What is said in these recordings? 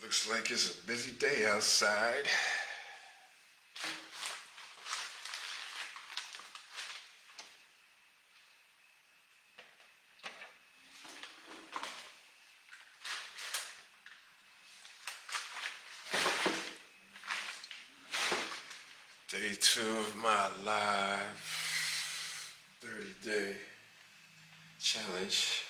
Looks like it's a busy day outside. Day 2 of my live 30-day challenge.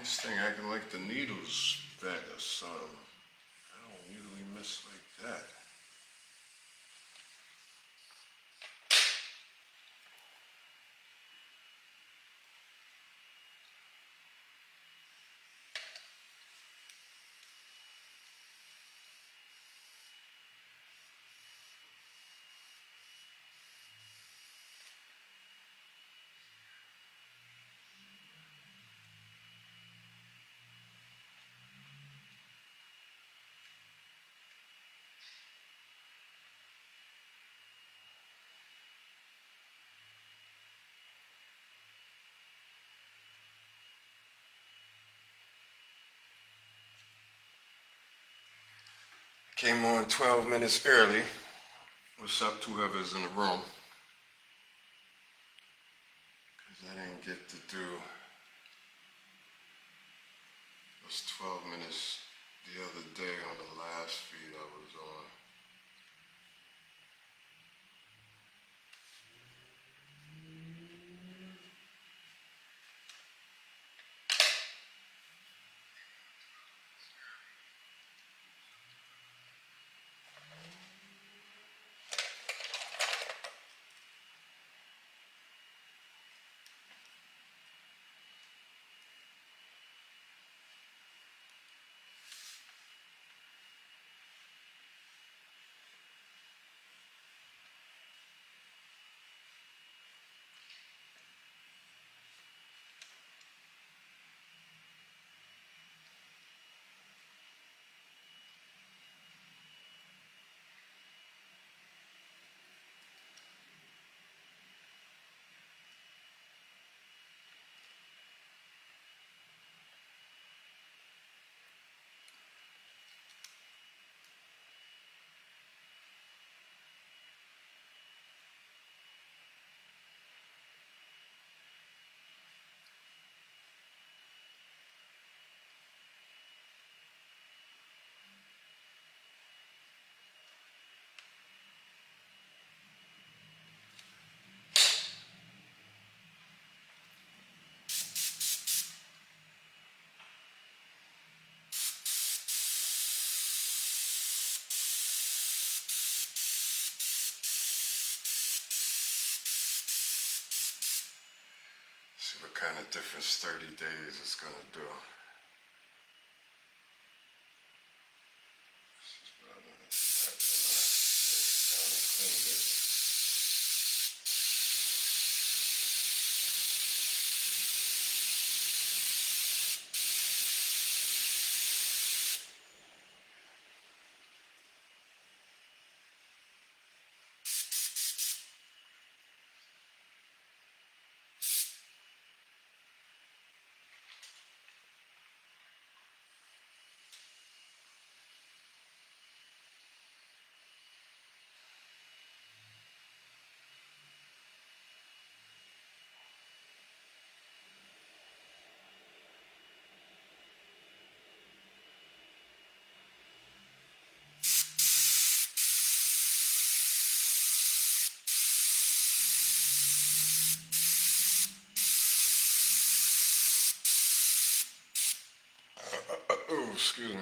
This thing acting like the needle's bad or something. I don't usually miss like that. Came on 12 minutes early. What's up to whoever's in the room? Because I didn't get to do those 12 minutes the other day on the last feed I was on. See what kind of difference 30 days is going to do. excuse me.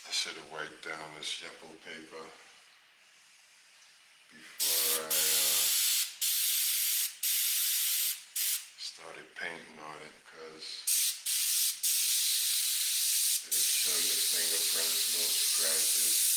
I should have wiped down this yupo paper before I started painting on it, because it'll show your fingerprints, little scratches.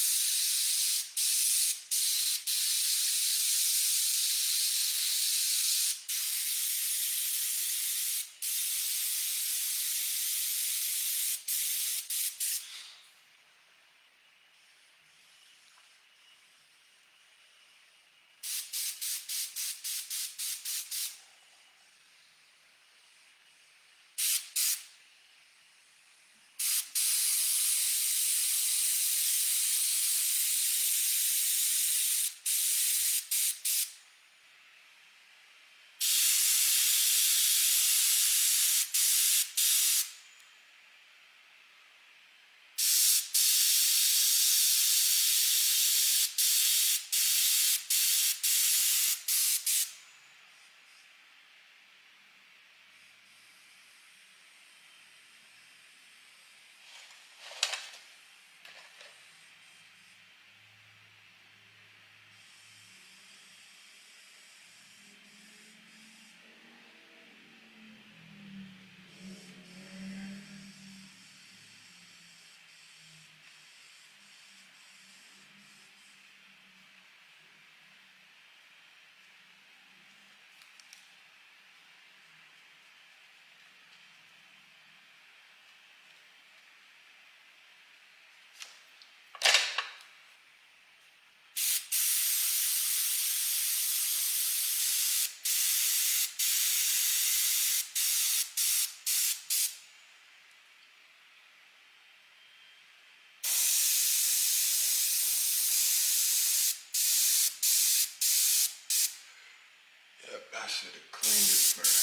Yep, I should have cleaned it first.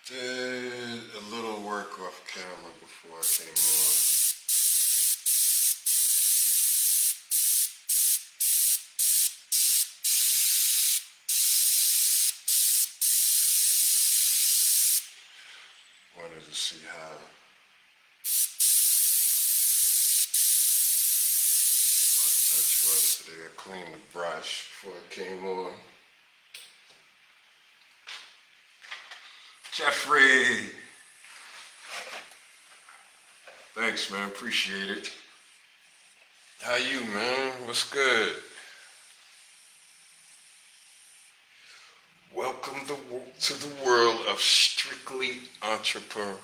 Did a little work off camera before I came on. Wanted to see how my touch was today. I cleaned the brush before I came on. Jeffrey! Thanks, man. Appreciate it. How you, man? What's good? Welcome to the world of strictly entrepreneurial.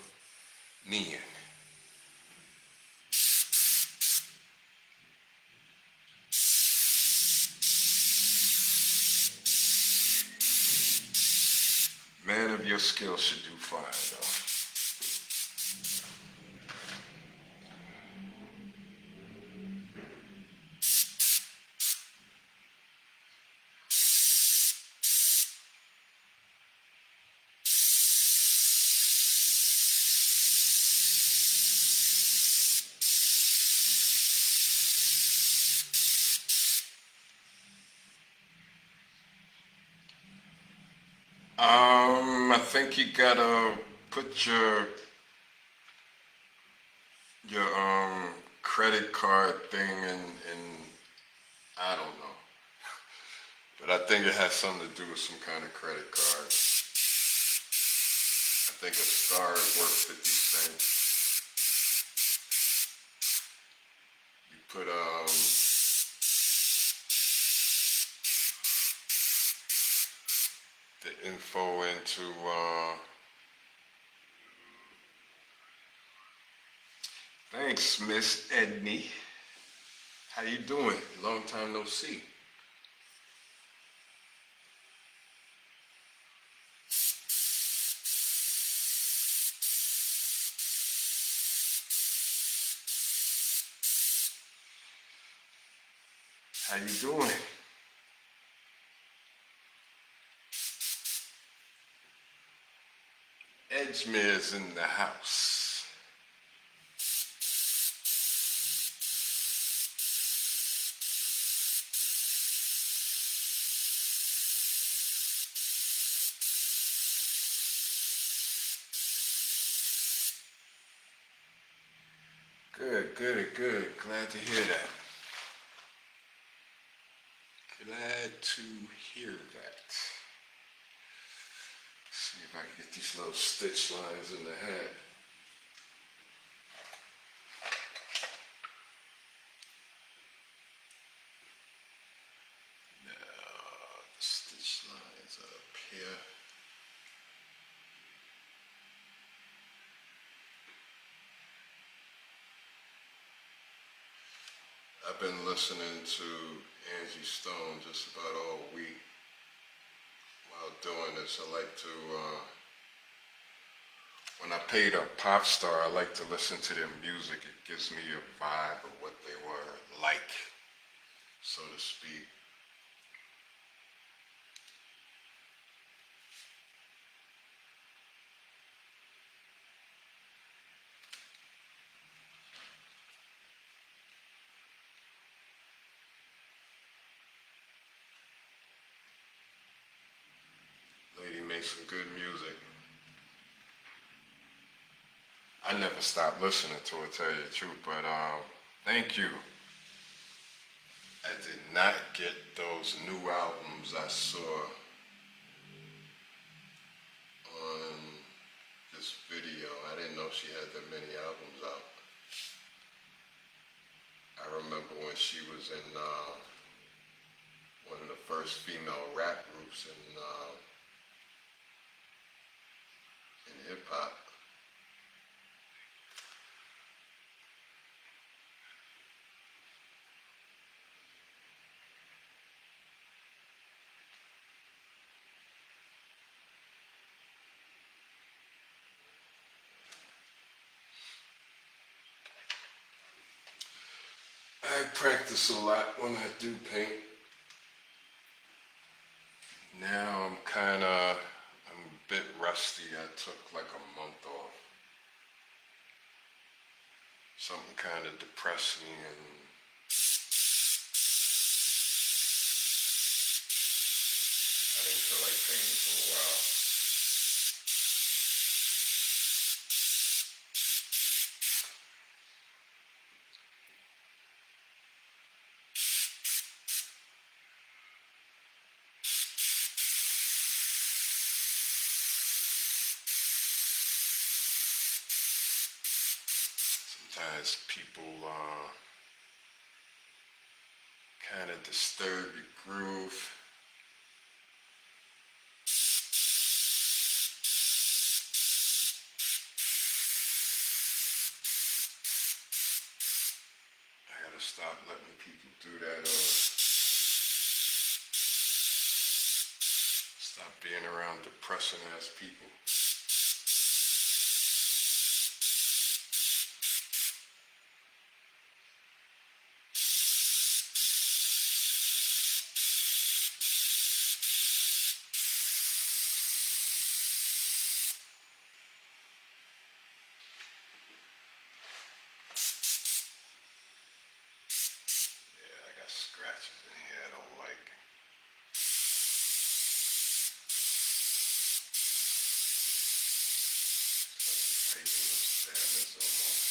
Man of your skill should do fine, though. I think you gotta put your credit card thing in, I don't know. But I think it has something to do with some kind of credit card. I think a star is worth 50 cents. put the info into thanks, Miss Edney. How you doing? Long time no see. How you doing? Edgemere's in the house. Good, good, good. Glad to hear that. Glad to hear that. See if I can get these little stitch lines in the hat. Now, the stitch lines up here. I've been listening to Angie Stone just about all week. While doing this, I like to, when I paid a pop star, I like to listen to their music. It gives me a vibe of what they were like, so to speak. Lady makes some good music. I never stopped listening to her, tell you the truth, but thank you. I did not get those new albums I saw on this video. I didn't know she had that many albums out. I remember when she was in one of the first female rap groups in hip hop. I practice a lot when I do paint. Now I'm a bit rusty. I took like a month off. Something kind of depressed me, and I didn't feel like painting for a while. Sometimes people kind of disturb your groove. I gotta stop letting people do that, or stop being around depressing ass people. Scratches in here I don't like. Paper looks damaged almost.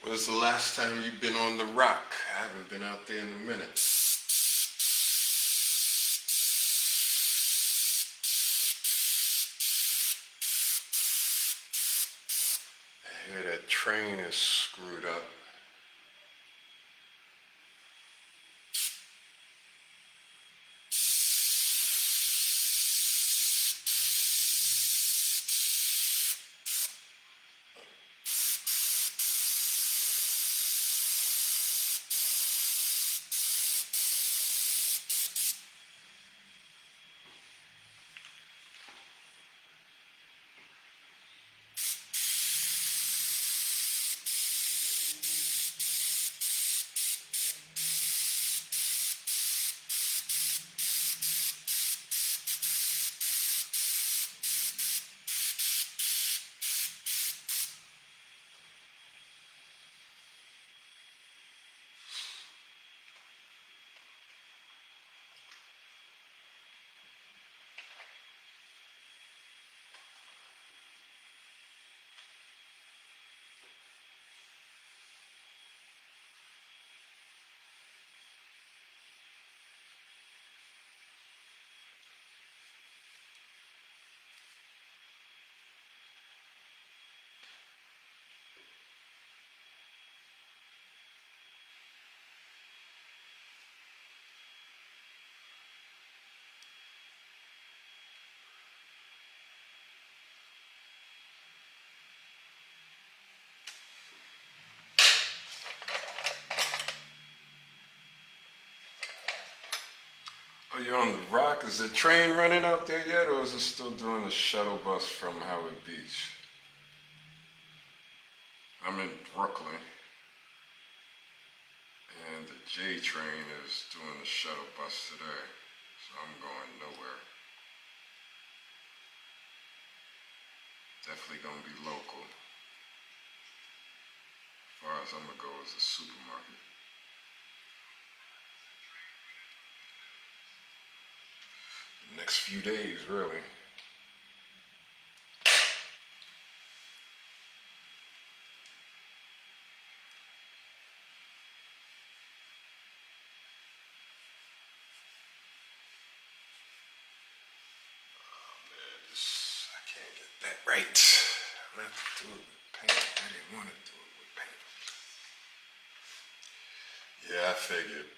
When's the last time you've been on the rock? I haven't been out there in a minute. I hear that train is screwed up. Oh, you're on the rock? Is the train running out there yet, or is it still doing the shuttle bus from Howard Beach? I'm in Brooklyn, and the J train is doing the shuttle bus today, so I'm going nowhere. Definitely gonna be local. As far as I'm gonna go is the supermarket. The next few days, really. I can't get that right. I'm gonna have to do it with paint. I didn't want to do it with paint. Yeah, I figured.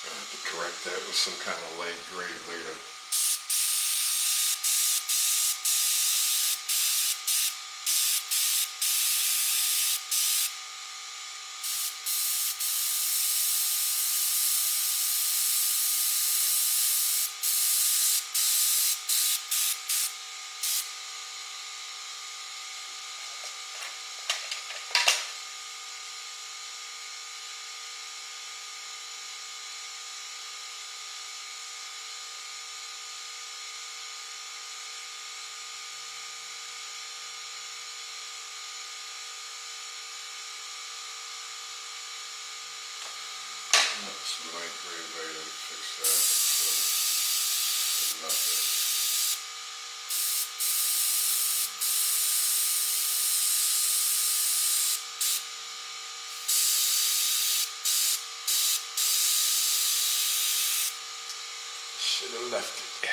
I have to correct that with some kind of light gray later. Some light gray later to fix that. Nothing. Should have left it.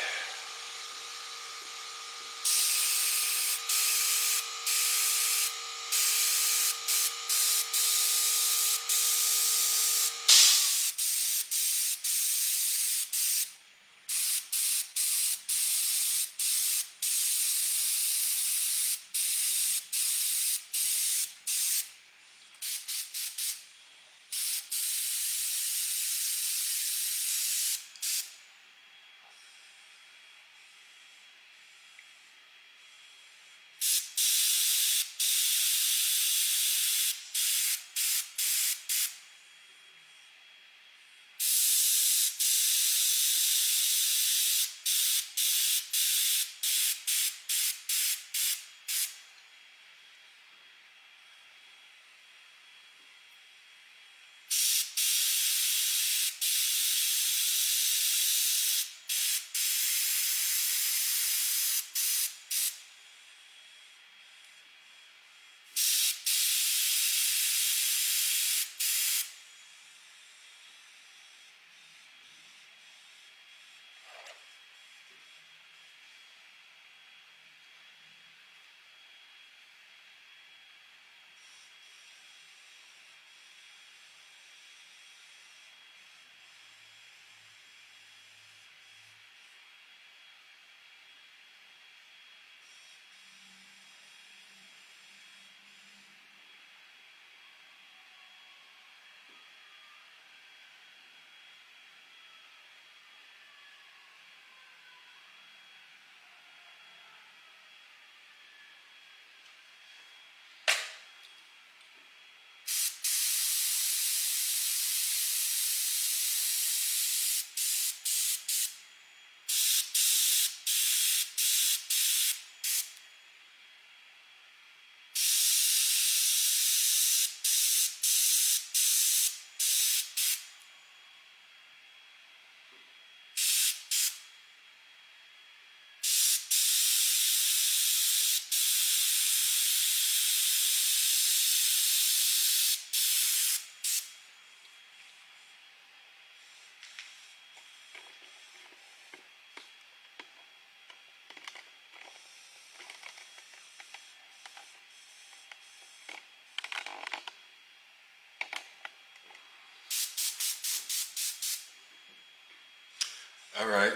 All right,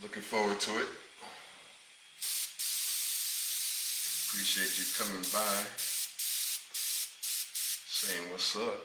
looking forward to it. Appreciate you coming by, saying what's up.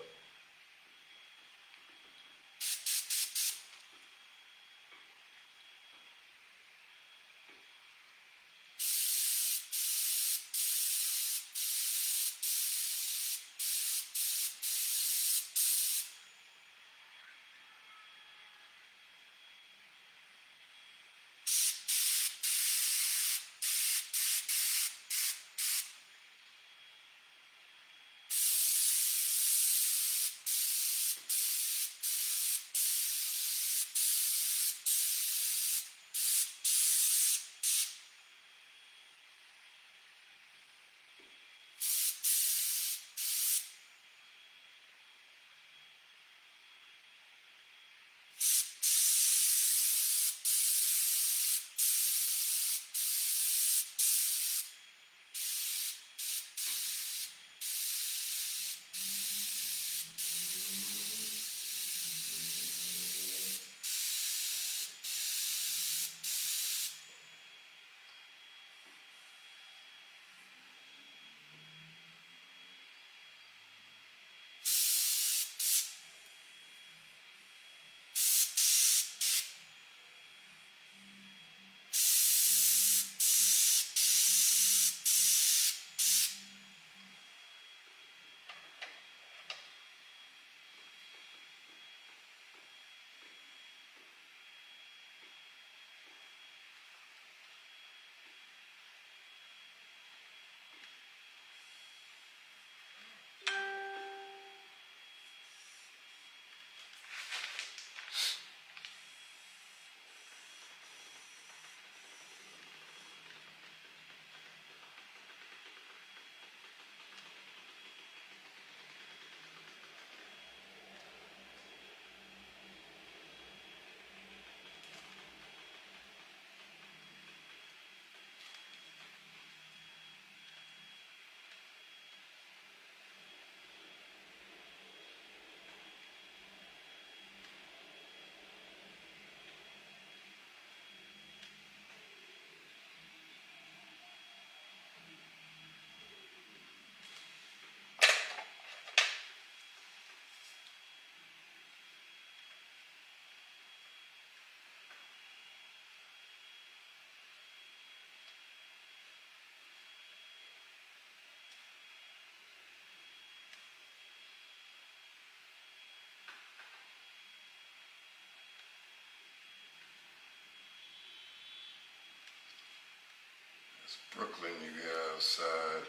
It's Brooklyn you hear outside.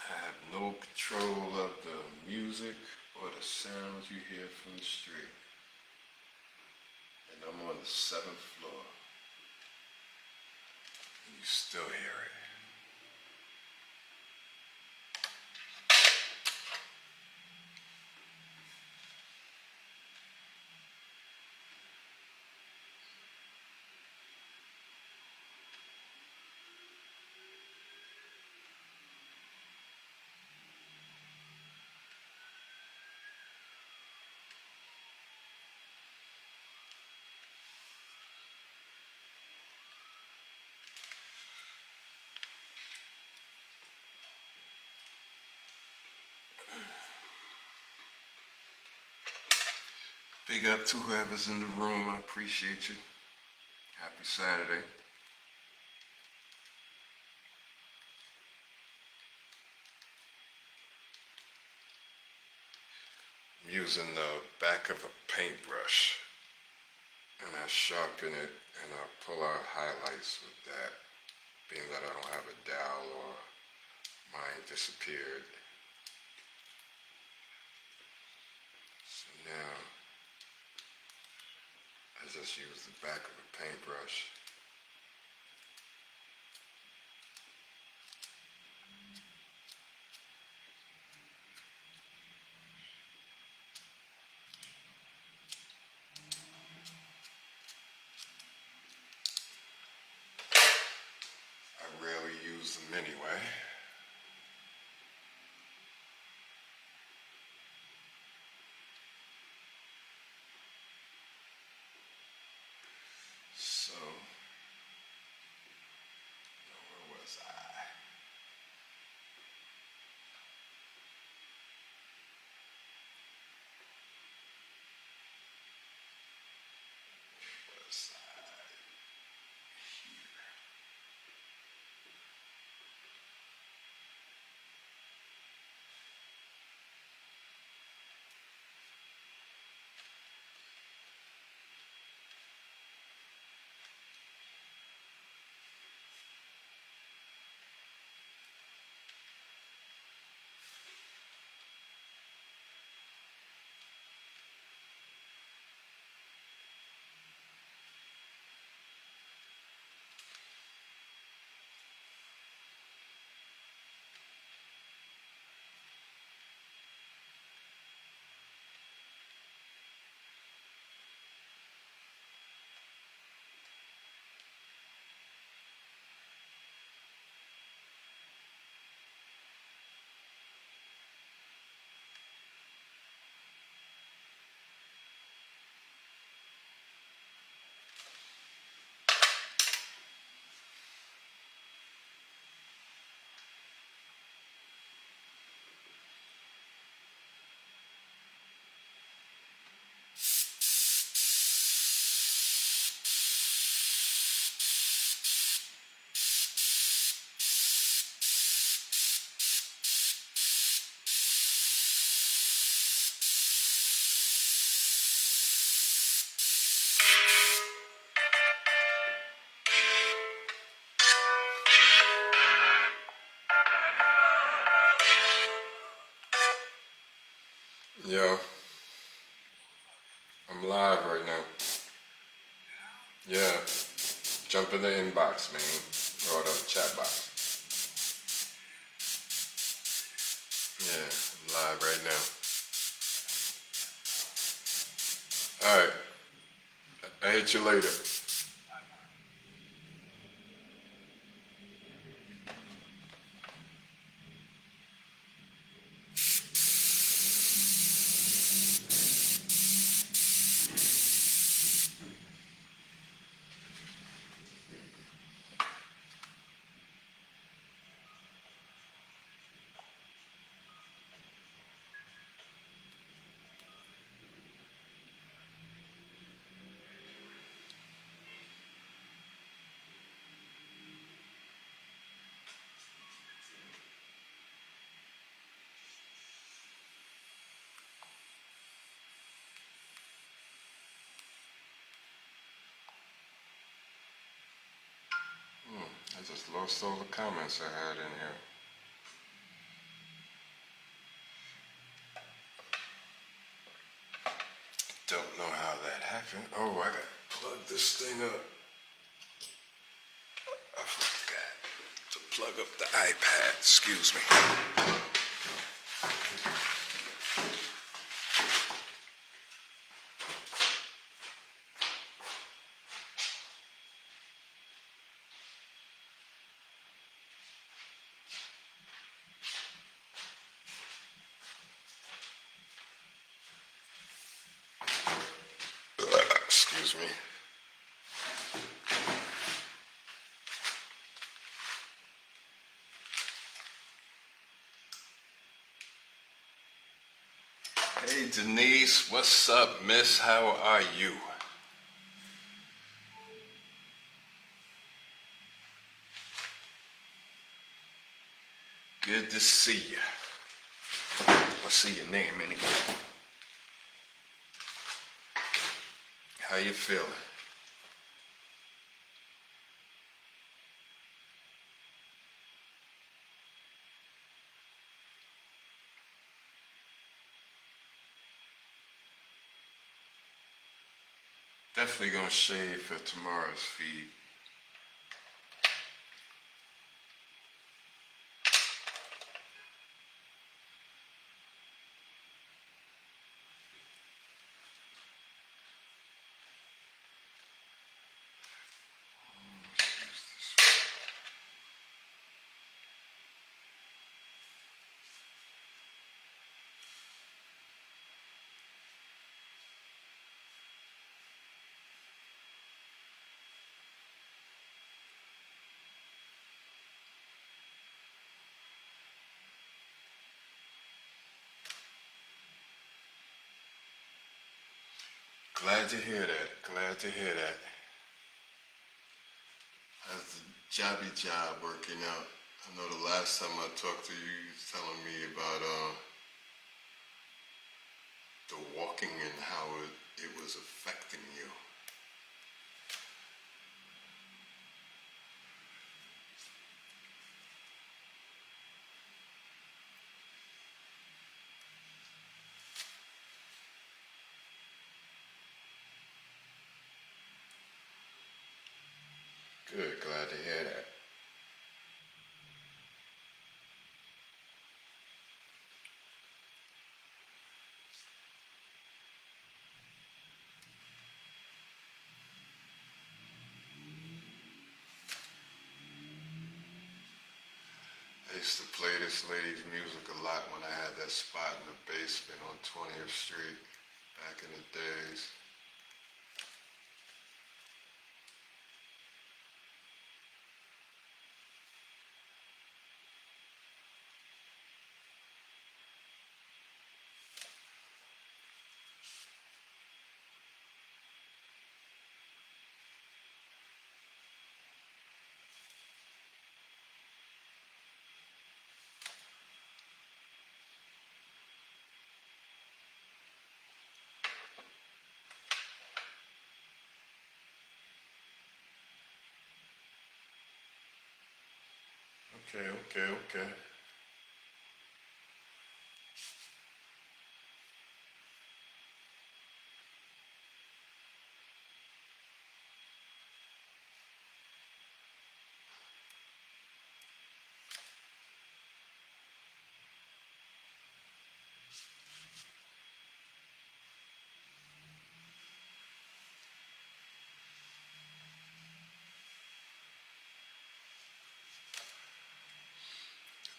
I have no control of the music or the sounds you hear from the street. And I'm on the 7th floor. And you still hear it. Big up to whoever's in the room. I appreciate you. Happy Saturday. I'm using the back of a paintbrush, and I sharpen it and I pull out highlights with that, being that I don't have a dowel or mine disappeared. So now I just use the back of a paintbrush. I rarely use them anyway. So, where was I? Was I here? Yo, I'm live right now. Yeah, jump in the inbox, man, or the chat box. Yeah, I'm live right now. All right, I'll hit you later. I just lost all the comments I had in here. Don't know how that happened. Oh, I gotta plug this thing up. I forgot to plug up the iPad. Excuse me. Excuse me. Hey Denise, what's up, miss? How are you? Good to see you. I'll see your name anyway. How you feeling? Definitely gonna shave for tomorrow's feed. Glad to hear that. Glad to hear that. How's the jobby job working out? I know the last time I talked to you, you was telling me about the walking and how it was affecting you. Good, glad to hear that. I used to play this lady's music a lot when I had that spot in the basement on 20th Street back in the days. Okay.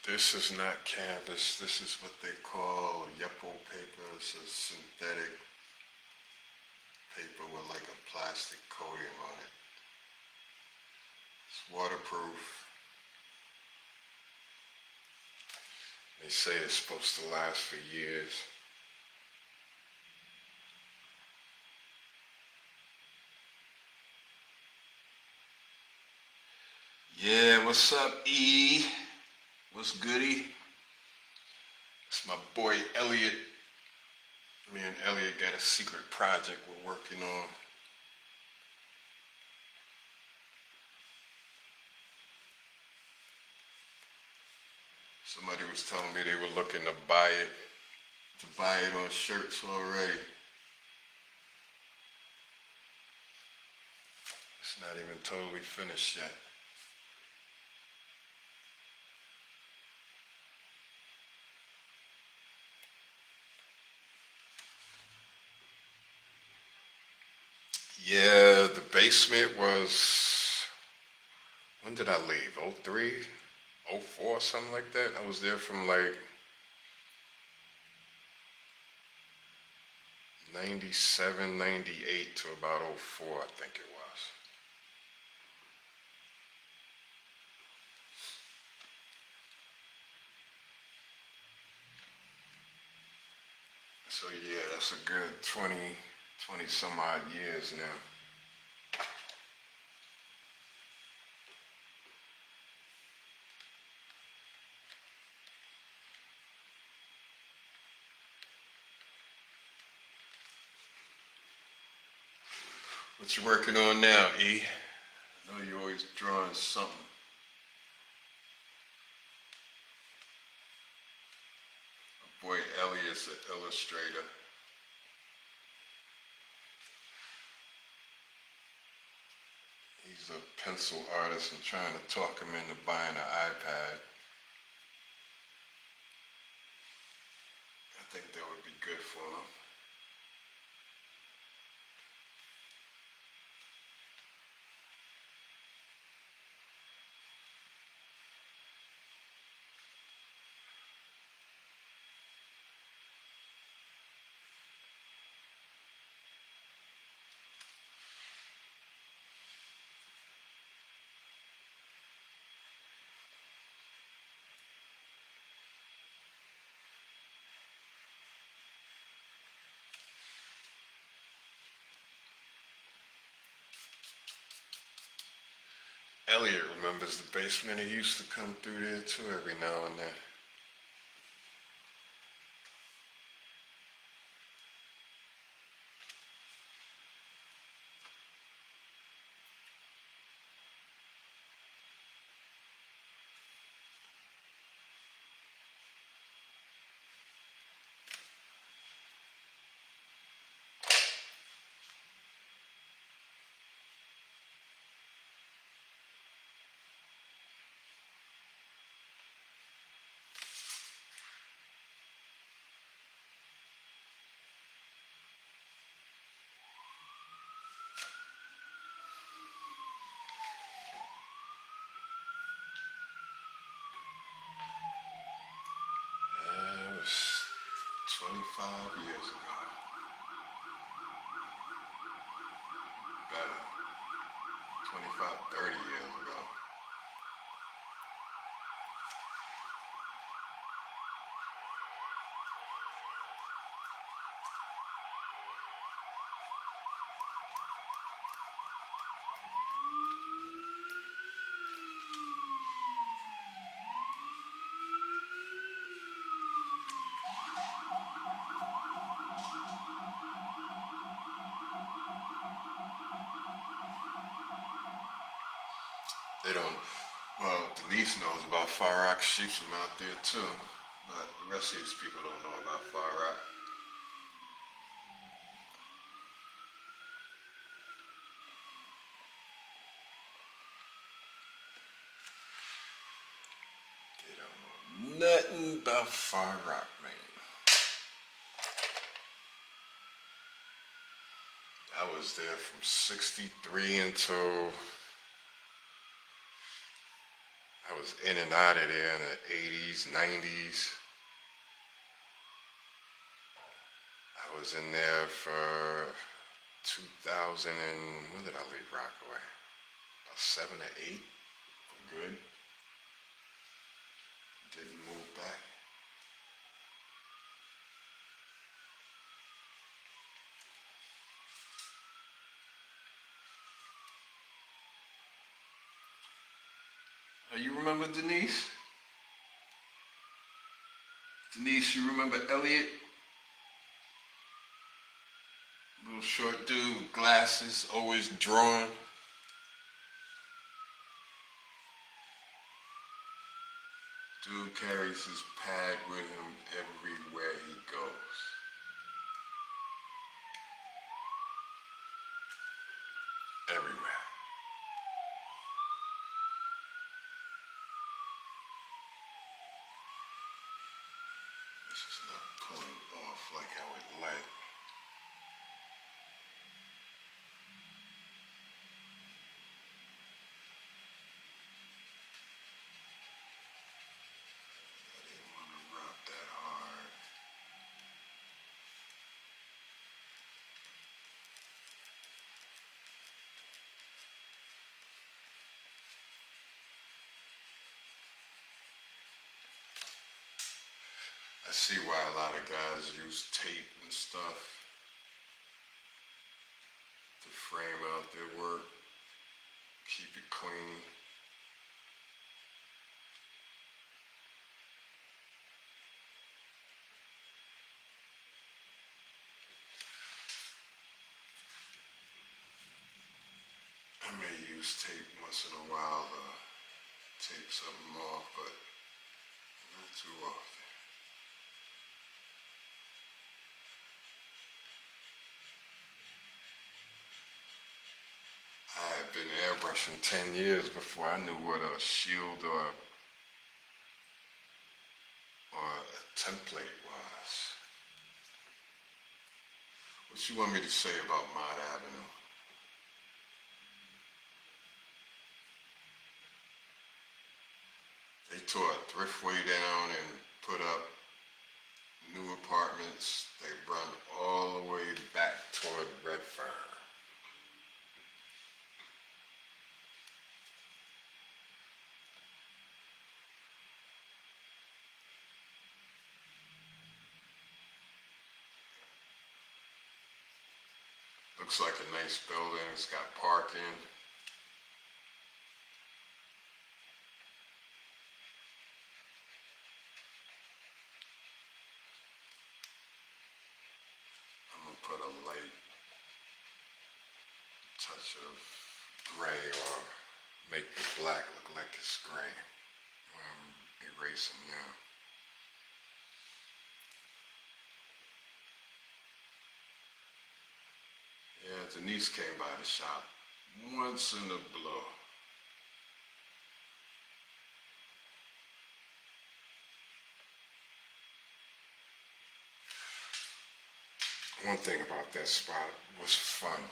This is not canvas. This is what they call yupo paper. It's a synthetic paper with like a plastic coating on it. It's waterproof. They say it's supposed to last for years. Yeah, what's up, E? What's goody? It's my boy Elliot. Me and Elliot got a secret project we're working on. Somebody was telling me they were looking to buy it on shirts already. It's not even totally finished yet. Yeah, the basement was, when did I leave? 03, 04, something like that. I was there from like 97, 98 to about 04, I think it was. So yeah, that's a good 20 some odd years now. What you working on now, E? I know you're always drawing something. My boy Elliot's an illustrator. He's a pencil artist and trying to talk him into buying an iPad. I think that would be good for him. Elliot remembers the basement. He used to come through there too every now and then. That was 25 years ago. Better. 25, 30 years ago. They don't, well, Denise knows about Far Rock. She's from out there too. But the rest of these people don't know about Far Rock. They don't know nothing about Far Rock, man. I was there from 63 until I was in and out of there in the 80s, 90s. I was in there for 2000 and, when did I leave Rockaway? About 7 or 8, for good. Didn't move back. You remember Denise? Denise, you remember Elliot? Little short dude with glasses, always drawing. Dude Dude carries his pad with him everywhere he goes. Everywhere. This is not pulling off like I would like. I didn't want to rub that hard. I see why a lot of guys use tape and stuff to frame out their work, keep it clean. I may use tape once in a while to tape something off, but not too often. I had been airbrushing 10 years before I knew what a shield or a template was. What you want me to say about Mod Avenue? They tore a thriftway down and put up new apartments. They run all the way back toward Redfern. Looks like a nice building. It's got parking. I'm gonna put a light touch of gray or make the black look like it's gray. I'm erasing now. Yeah, Denise came by the shop once in a blue. One thing about that spot was fun.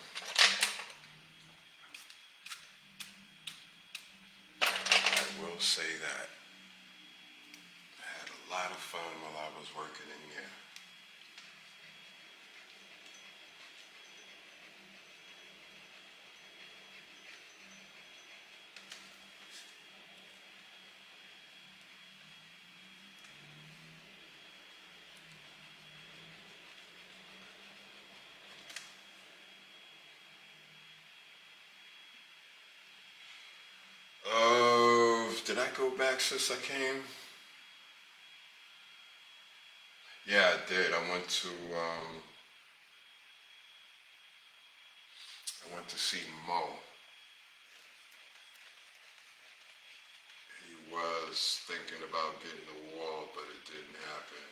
I will say that. I had a lot of fun while I was working in here. Did I go back since I came? Yeah, I did. I went to see Mo. He was thinking about getting a wall, but it didn't happen.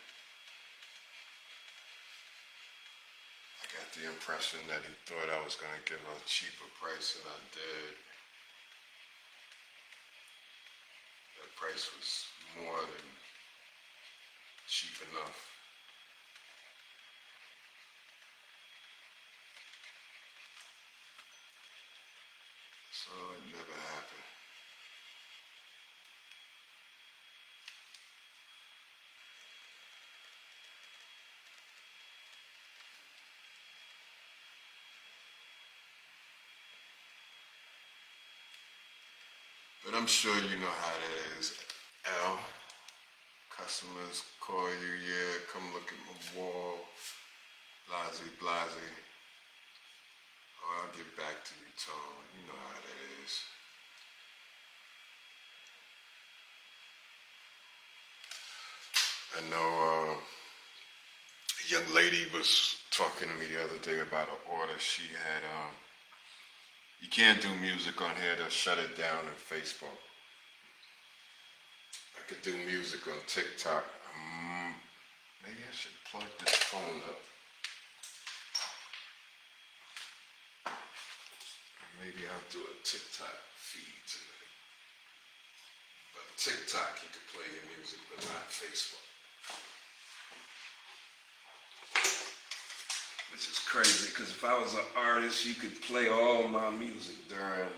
I got the impression that he thought I was going to give a cheaper price than I did. That price was more than cheap enough. So it never happened. But I'm sure you know how that is. L, customers call you, yeah, come look at my wall, blase, blase. Oh, I'll get back to you, Tone. You know how that is. I know a young lady was talking to me the other day about an order she had. You can't do music on here, they'll shut it down on Facebook. I could do music on TikTok. Maybe I should plug this phone up. Maybe I'll do a TikTok feed tonight. But TikTok, you can play your music, but not Facebook. Which is crazy, because if I was an artist, you could play all my music during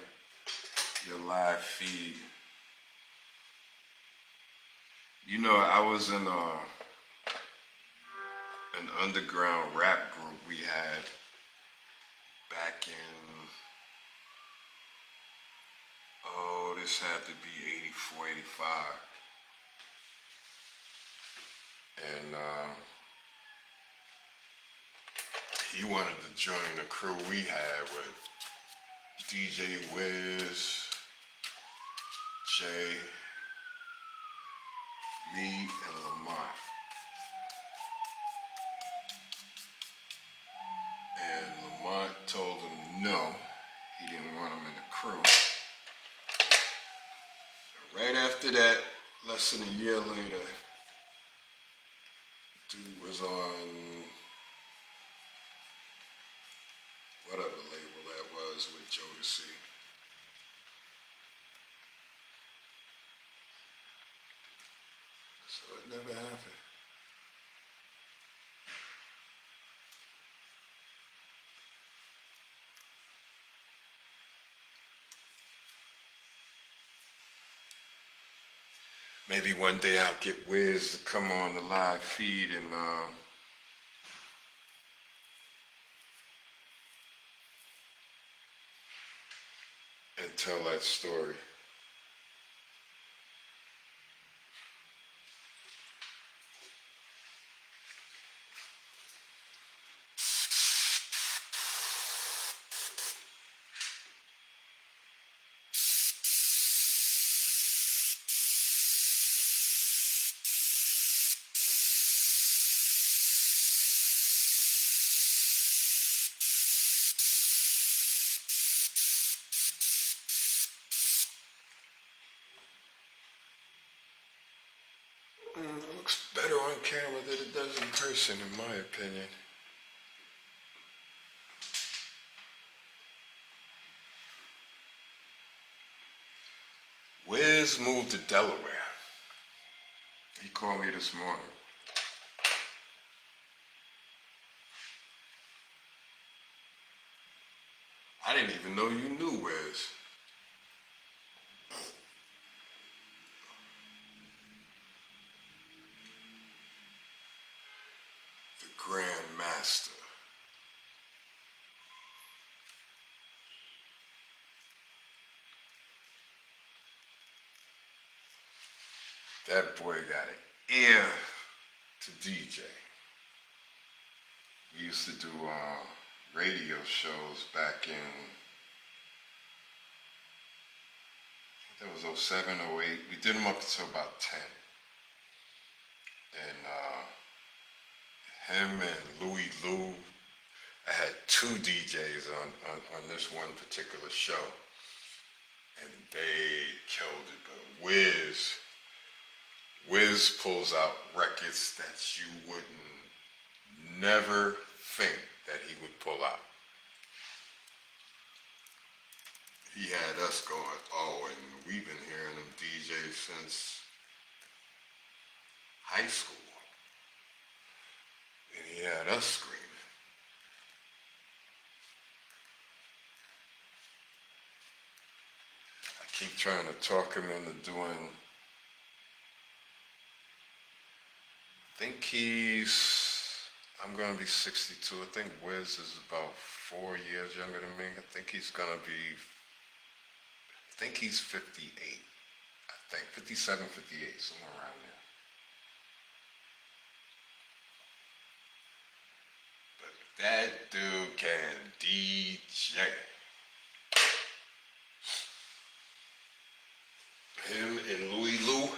your live feed. You know, I was in an underground rap group we had back in, this had to be 84, 85. And he wanted to join the crew we had with DJ Wiz, Jay, me, and Lamont. And Lamont told him no, he didn't want him in the crew. Right after that, less than a year later, dude was on whatever label that was with Jodeci. So it never happened. Maybe one day I'll get Wiz to come on the live feed and tell that story. It looks better on camera than it does in person, in my opinion. Wiz moved to Delaware. He called me this morning. I didn't even know you knew Wiz. The Grand Master. That boy got an ear to DJ. We used to do radio shows back in, I think that was 07, 08. We did them up until about 10. And him and Louis Lou, I had two DJs on this one particular show. And they killed it. But Wiz pulls out records that you wouldn't never think that he would pull out. He had us going, oh, and we've been hearing him DJ since high school. And he had us screaming. I keep trying to talk him into doing, I'm going to be 62. I think Wiz is about 4 years younger than me. I think he's 58. I think 57, 58, somewhere around there. But that dude can DJ. Him and Louis Lou.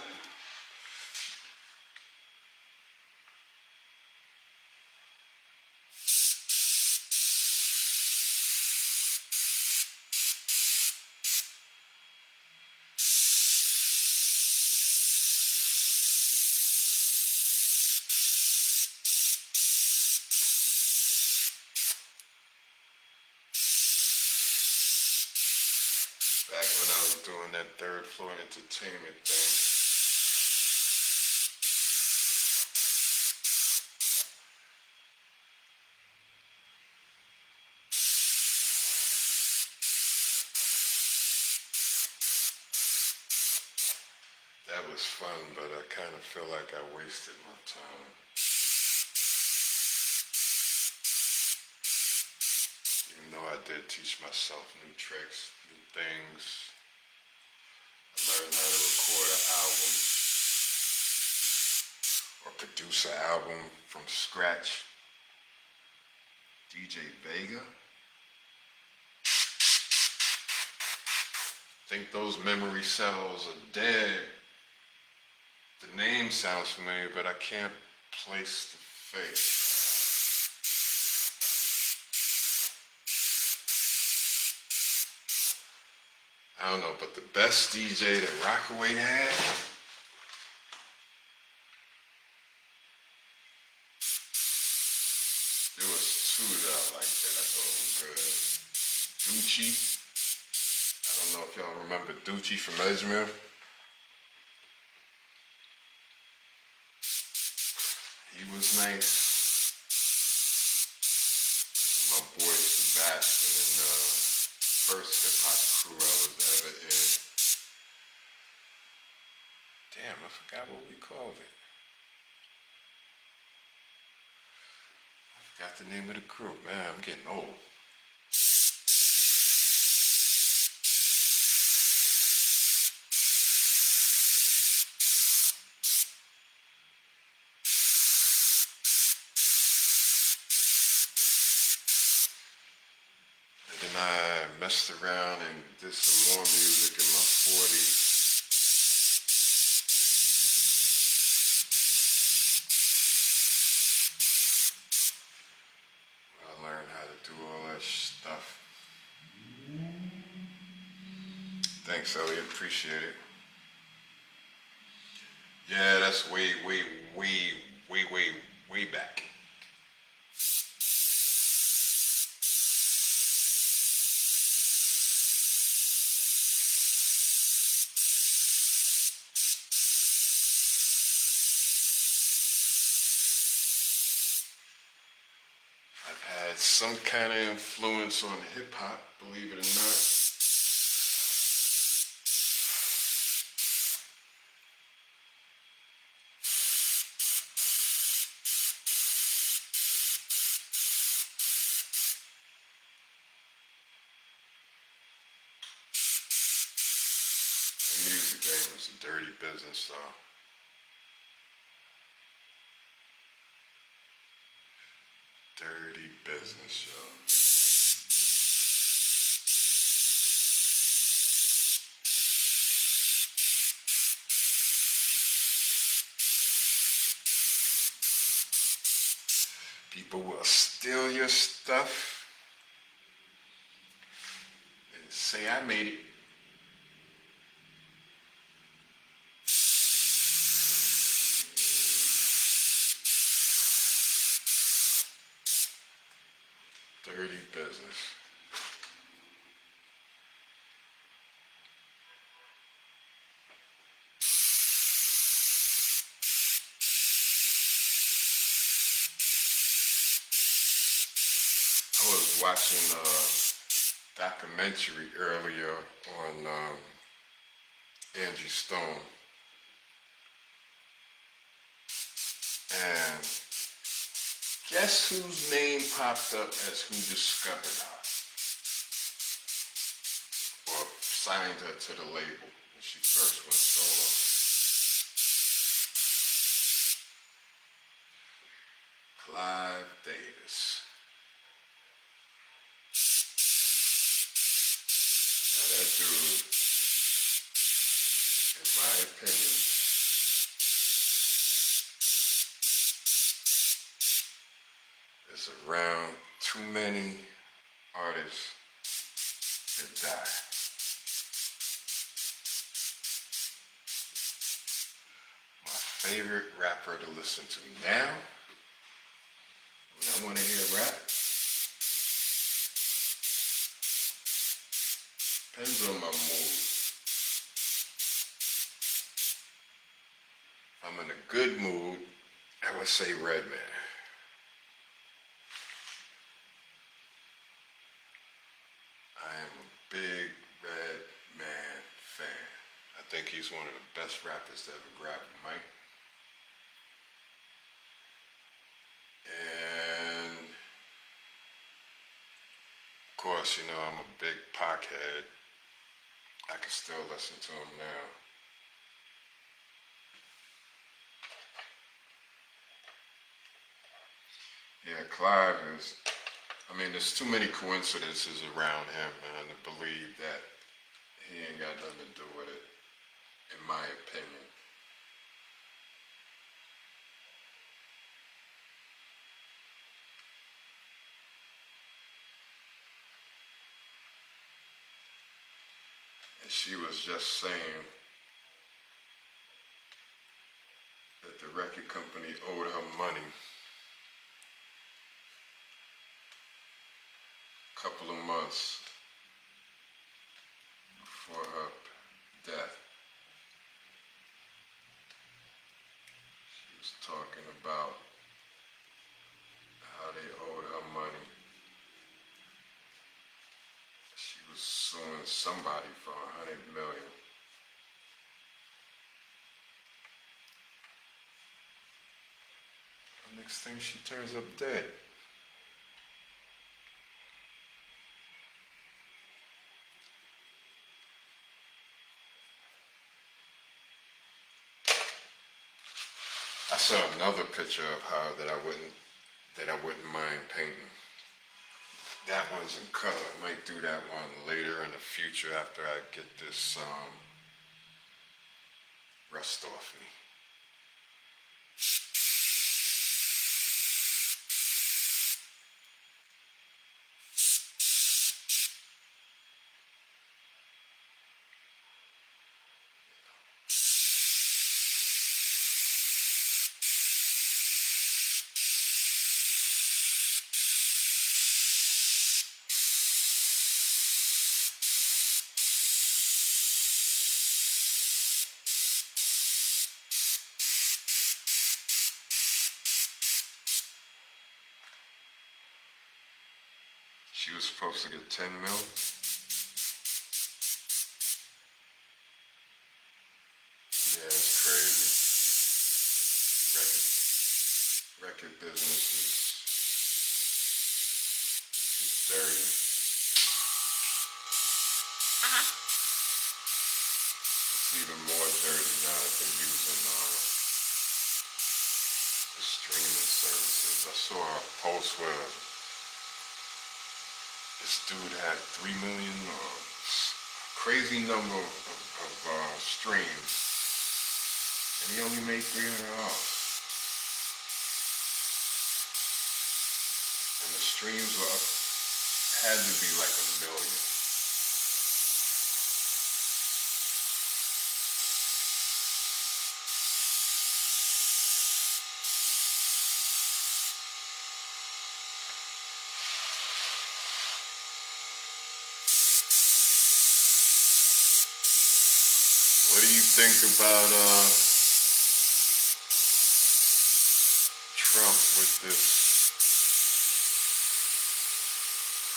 doing that third floor entertainment thing. That was fun, but I kind of feel like I wasted my time. Even though I did teach myself new tricks, new things. I learned how to record an album or produce an album from scratch. DJ Vega. Think those memory cells are dead. The name sounds familiar, but I can't place the face. I don't know, but the best DJ that Rockaway had, there was two that I liked that I thought were good. Ducci. I don't know if y'all remember Ducci from Edgemere. He was nice. My boy Sebastian in the first hip hop crew I was ever in. Damn, I forgot what we called it. I forgot the name of the crew. Man, I'm getting old. I messed around and did some more music in my 40s. I learned how to do all that stuff. Thanks, Elliot. Appreciate it. Yeah, that's way back. Some kind of influence on hip hop, believe it or not. The music game was a dirty business, though. Dirty business, yo. People will steal your stuff and say, I made it. Dirty business. I was watching a documentary earlier on Angie Stone. And guess whose name popped up as who discovered her? Or signed her to the label when she first went solo. Clive Davis. Now that dude, in my opinion, is around too many artists that die. My favorite rapper to listen to now, when I want to hear rap, depends on my mood. good mood, I would say Redman. I am a big Redman fan. I think he's one of the best rappers to ever grab a mic. And of course, you know, I'm a big Pac head. I can still listen to him now. Yeah, Clive is, I mean, there's too many coincidences around him, man, to believe that he ain't got nothing to do with it, in my opinion. And she was just saying that the record company owed her money a couple of months before her death. She was talking about how they owed her money. She was suing somebody for $100 million. The next thing, she turns up dead. I saw another picture of her that I wouldn't mind painting. That one's in color. I might do that one later in the future after I get this rust off me. She was supposed to get 10 mil. Yeah, it's crazy. Record business is dirty. It's even more dirty now that they're using the streaming services. I saw a post where this dude had 3 million or crazy number of streams, and he only made $300. And the streams were up, had to be like 1 million. What do you think about Trump with this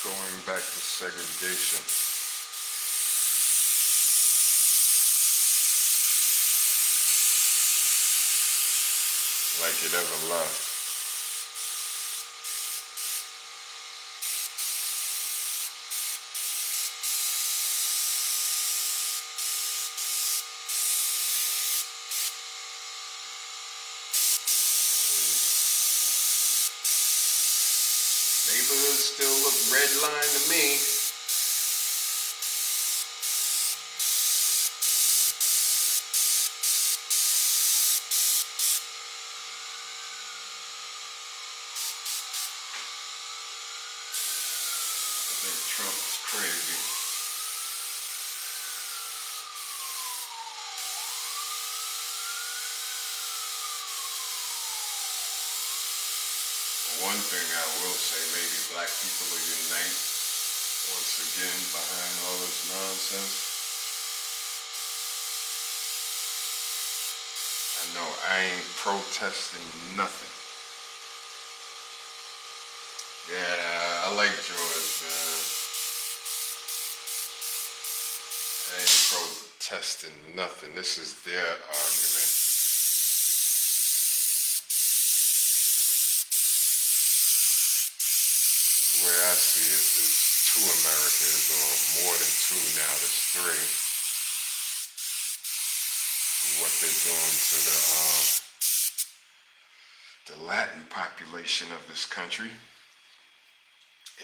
going back to segregation? Like it ever left. Neighborhoods still look red line to me. I think Trump is crazy. One thing I will say, maybe black people will unite once again behind all this nonsense. I No, I ain't protesting nothing. Yeah, I like George, man. I ain't protesting nothing. This is their argument. The way I see it, there's two Americas, or more than two now, there's three. What they're doing to the Latin population of this country.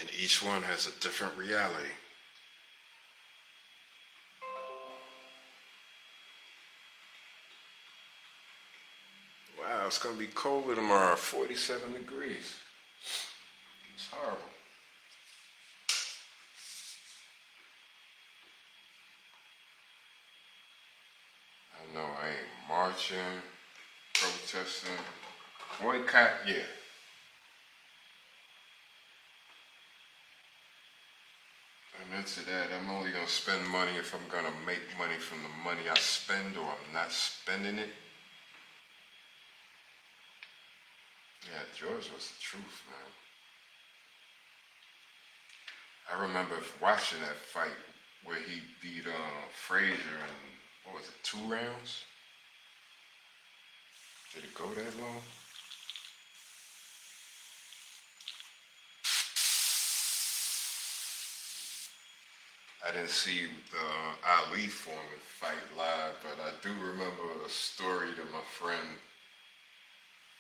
And each one has a different reality. Wow, it's going to be colder tomorrow, 47 degrees. It's horrible. I know I ain't marching, protesting, boycott, yeah. I'm into that. I'm only going to spend money if I'm going to make money from the money I spend, or I'm not spending it. Yeah, George was the truth, man. I remember watching that fight where he beat Frazier in, what was it, 2 rounds? Did it go that long? I didn't see the Ali Foreman fight live, but I do remember a story to my friend,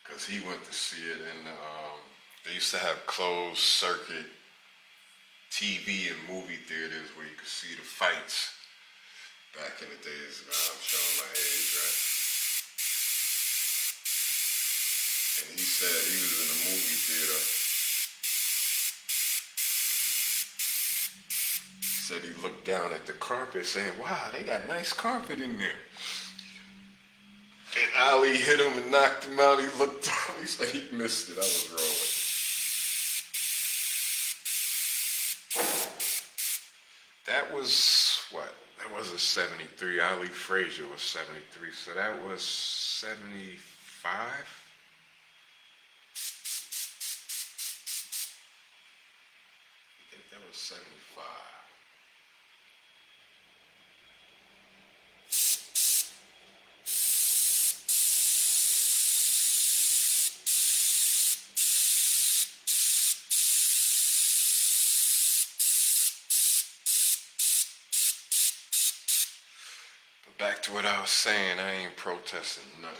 because he went to see it, and they used to have closed circuit TV and movie theaters where you could see the fights back in the days. I'm showing my age, right? And he said he was in a movie theater. He said he looked down at the carpet saying, wow, they got nice carpet in there. And Ali hit him and knocked him out. He looked down. He said he missed it. I was rolling. That was what? That wasn't 73. Ali Frazier was 73. So that was 75? I think that was 75. But back to what I was saying, I ain't protesting nothing.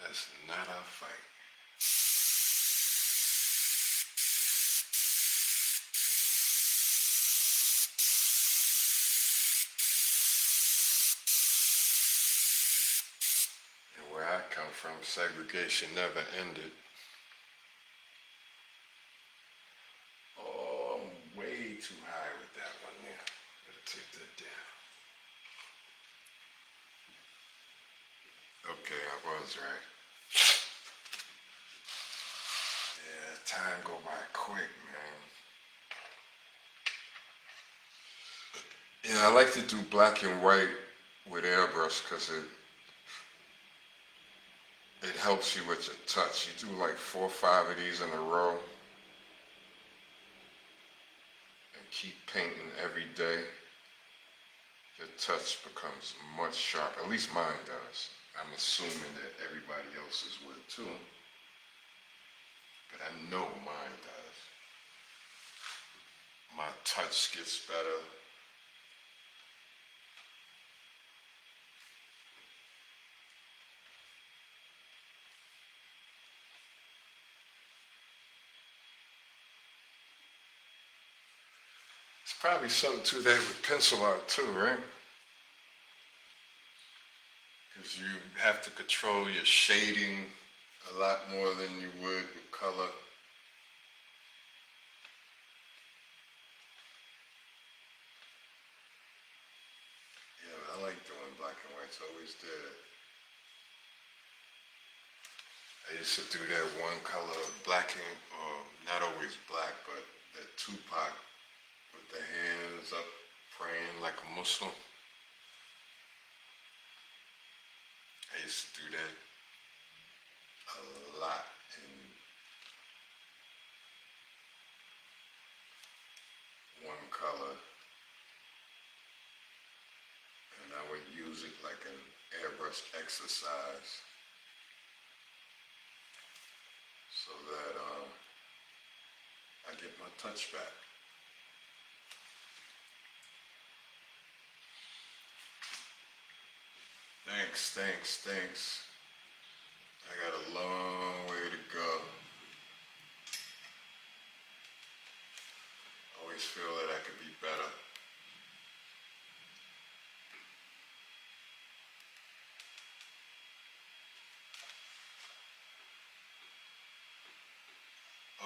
That's not our fight. And where I come from, segregation never ended. Oh, I'm way too high with that one there. Better take that down. Okay, I was right. Yeah, time go by quick, man. Yeah, I like to do black and white with airbrush because it helps you with your touch. You do like 4 or 5 of these in a row and keep painting every day. Your touch becomes much sharper. At least mine does. I'm assuming that everybody else's would too. But I know mine does. My touch gets better. There's probably something to that with pencil art too, right? Because you have to control your shading a lot more than you would with color. Yeah, I like doing black and whites, always did. I used to do that one color black ink, or not always black, but that Tupac with the hands up praying like a Muslim. I used to do that a lot in one color, and I would use it like an airbrush exercise so that I get my touch back. Thanks. I got a long way to go. Always feel that I could be better.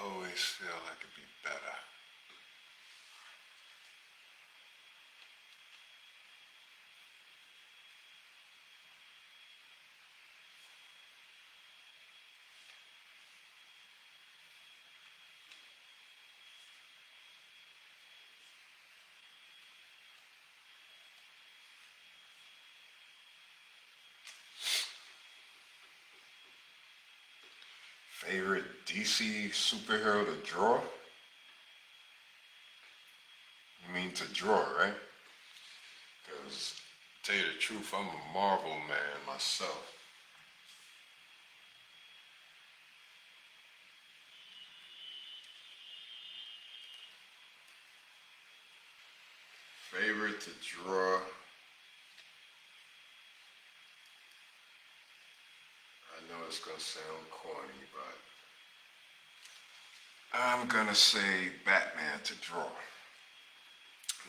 Always feel I could be better. Favorite DC superhero to draw? You mean to draw, right? Because, to tell you the truth, I'm a Marvel man myself. Favorite to draw? I know it's gonna sound corny, but I'm gonna say Batman to draw.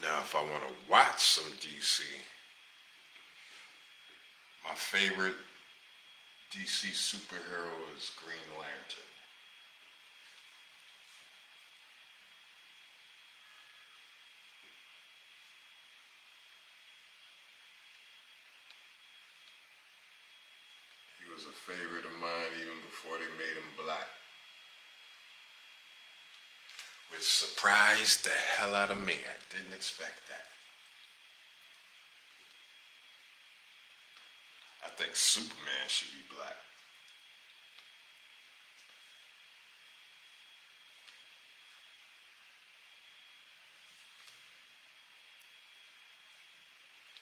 Now, if I want to watch some DC, my favorite DC superhero is Green Lantern. He was a favorite of mine even before they made him black, which surprised the hell out of me. I didn't expect that. I think Superman should be black.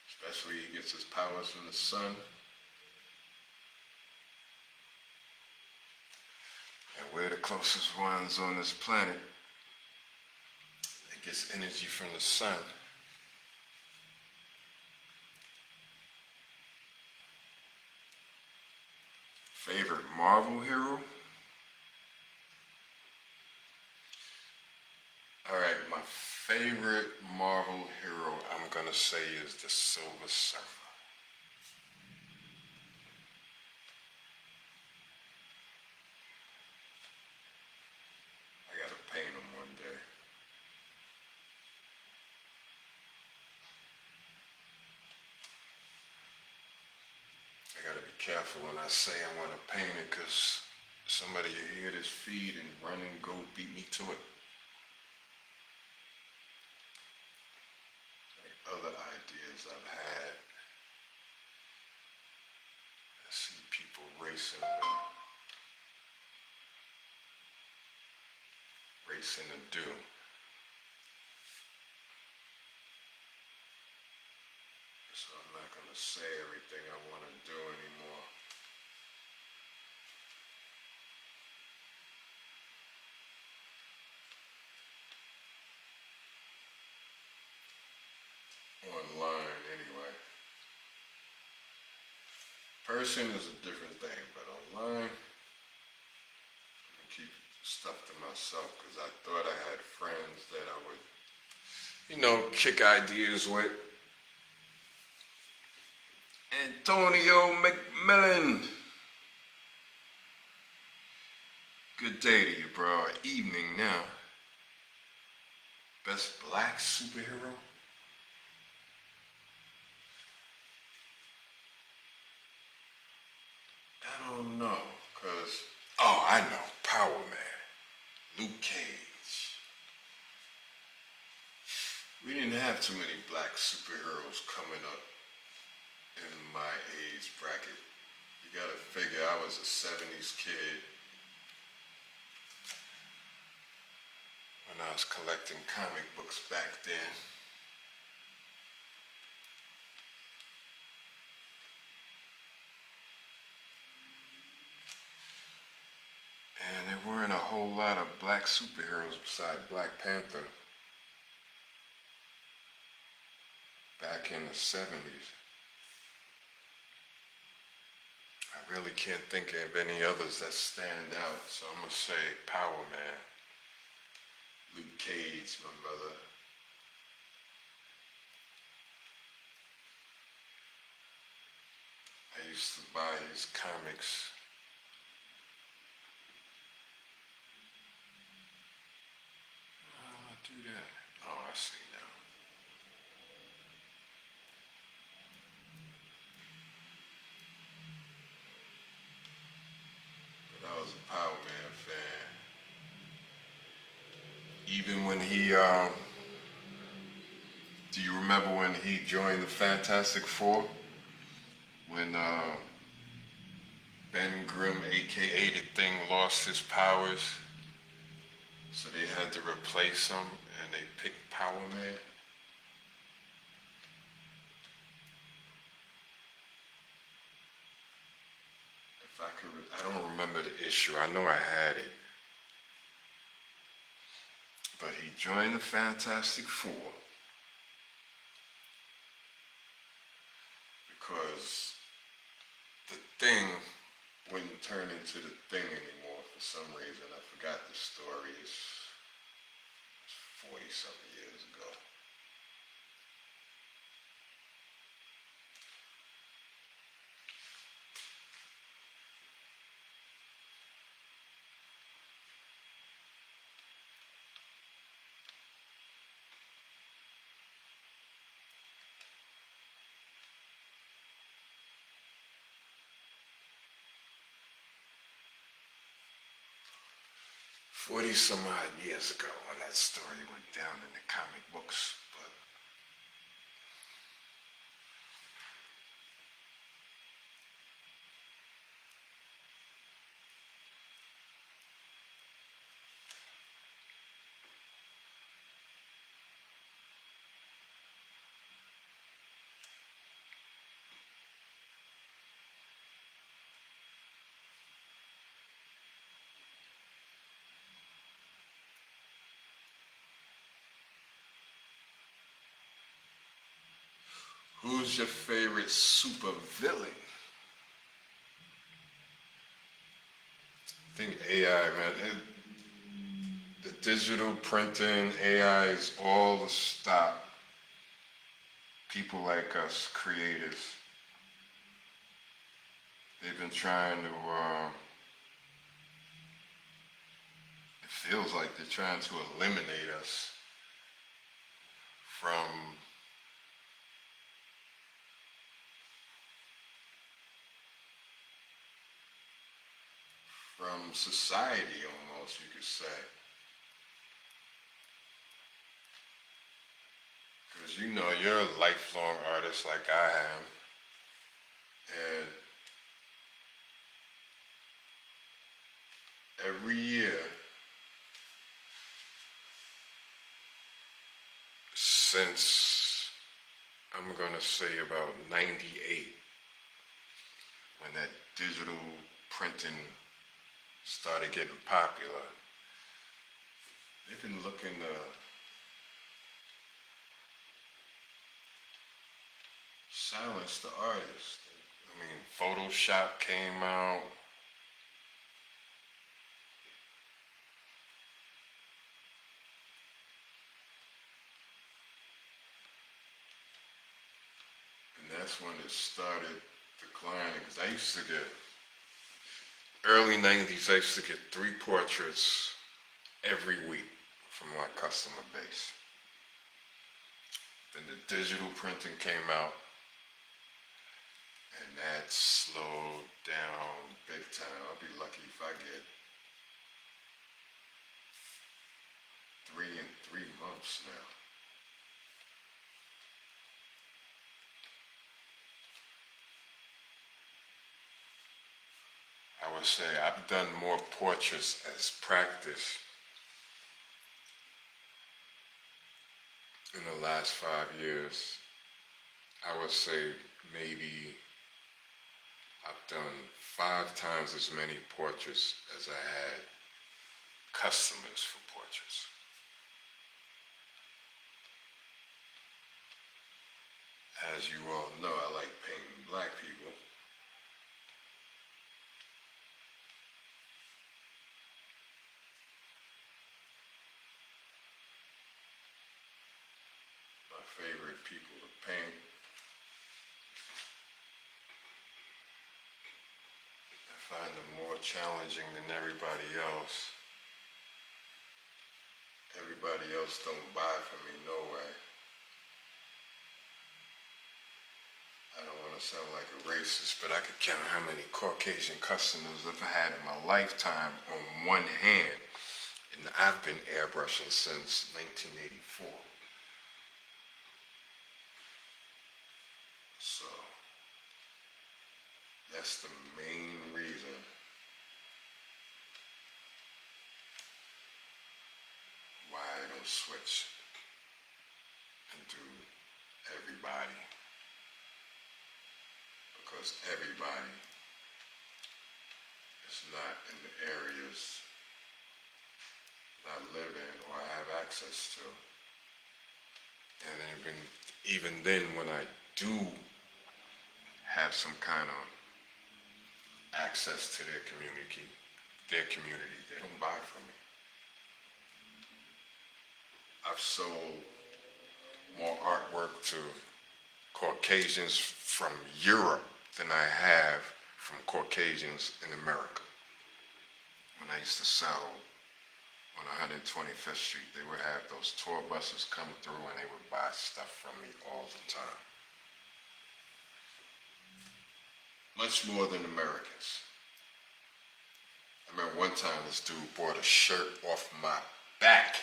Especially he gets his powers from the sun. And we're the closest ones on this planet that gets energy from the sun. Favorite Marvel hero? Alright, my favorite Marvel hero, I'm gonna say, is the Silver Surfer. I gotta paint him one day. I gotta be careful when I say I want to paint it, because somebody will hear this feed and run and go beat me to it. Other ideas I've had. I see people racing to do. So I'm not going to say everything I want to do anymore. Online anyway. Person is a different thing, but online, I keep stuff to myself because I thought I had friends that I would, kick ideas with. Antonio McMillan. Good day to you, bro. Evening now. Best black superhero? I don't know, because We didn't have too many black superheroes coming up in my age bracket. You gotta figure I was a 70s kid when I was collecting comic books back then. And there weren't a whole lot of black superheroes besides Black Panther back in the 70s. I really can't think of any others that stand out, so I'm gonna say Power Man. Luke Cage, my brother. I used to buy his comics. How do I do that? Oh, I see now. But I was a Power Man fan. Even when he, do you remember when he joined the Fantastic Four? When Ben Grimm, aka the Thing, lost his powers, so they had to replace him, and they picked Power Man. If I could, I don't remember the issue. I know I had it, but he joined the Fantastic Four because the Thing wouldn't turn into the Thing anymore for some reason. I forgot the story. It's 40-something years ago. Some odd years ago when that story went down in the comic books, but who's your favorite super villain? I think AI, man. The digital printing, AI is all to stop people like us, creators. They've been trying to, it feels like they're trying to eliminate us from society almost, you could say. Because you know you're a lifelong artist like I am. And every year since, I'm gonna say about 98, when that digital printing started getting popular, they've been looking to silence the artist. I mean, Photoshop came out. And that's when it started declining, because I used to get, early 90s, I used to get 3 portraits every week from my customer base. Then the digital printing came out, and that slowed down big time. I'll be lucky if I get 3 in 3 months now. would say I've done more portraits as practice in the last 5 years. I would say maybe I've done 5 times as many portraits as I had customers for portraits. As you all know, I like painting black people. My favorite people to paint. I find them more challenging than everybody else. Everybody else don't buy from me, no way. I don't want to sound like a racist, but I could count how many Caucasian customers I've had in my lifetime on one hand. And I've been airbrushing since 1984. So, that's the main reason why I don't switch and do everybody. Because everybody is not in the areas that I live in or I have access to. And even then when I do have some kind of access to their community, they don't buy from me. I've sold more artwork to Caucasians from Europe than I have from Caucasians in America. When I used to sell on 125th Street, they would have those tour buses come through and they would buy stuff from me all the time. Much more than Americans. I remember one time this dude bought a shirt off my back.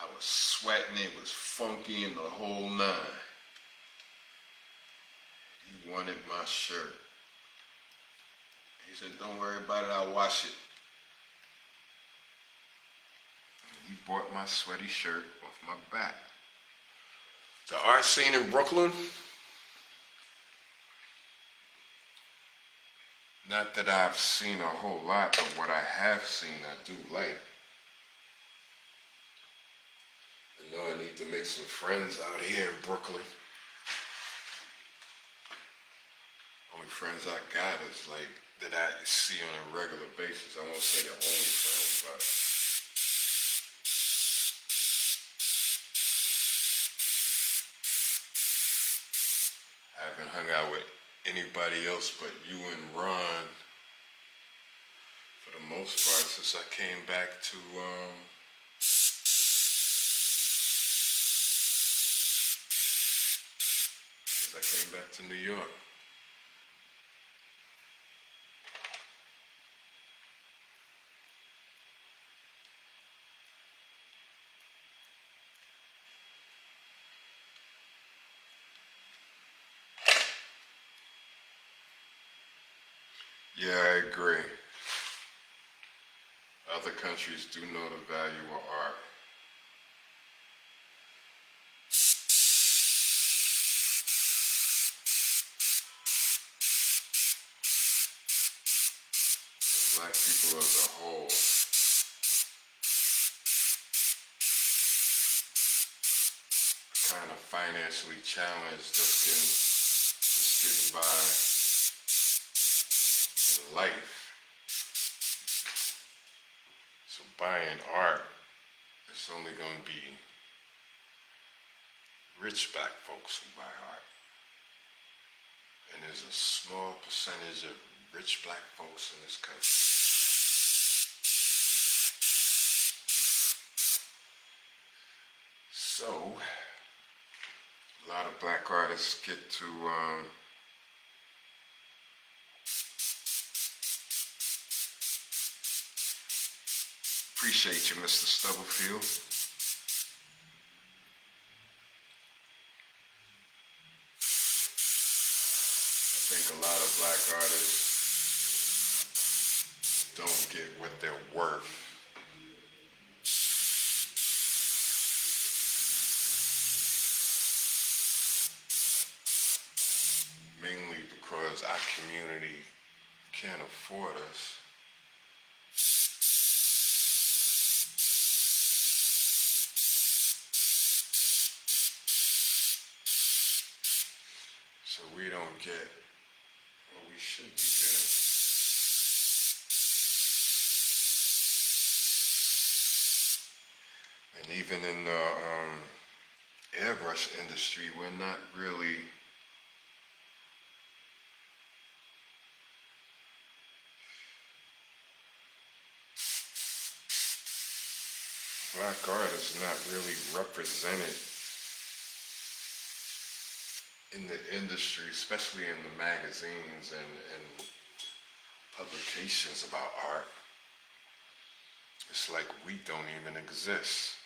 I was sweating, it was funky and the whole 9. He wanted my shirt. He said, don't worry about it, I'll wash it. And he bought my sweaty shirt off my back. The art scene in Brooklyn, not that I've seen a whole lot, but what I have seen I do like. I know I need to make some friends out here in Brooklyn. Only friends I got is like that I see on a regular basis. I won't say the only friends, but I haven't hung out with anybody else but you and Ron for the most part since I came back to New York. Yeah, I agree. Other countries do know the value of art. Black people as a whole kind of financially challenged, just getting by in life. So buying art is only going to be rich black folks who buy art. And there's a small percentage of rich black folks in this country. So, a lot of black artists get to appreciate you, Mr. Stubblefield. think a lot of black artists don't get what they're worth. Mainly because our community can't afford us. So we don't get what we should be getting. And even in the airbrush industry, we're not really black art is not really represented in the industry, especially in the magazines and publications about art. It's like we don't even exist.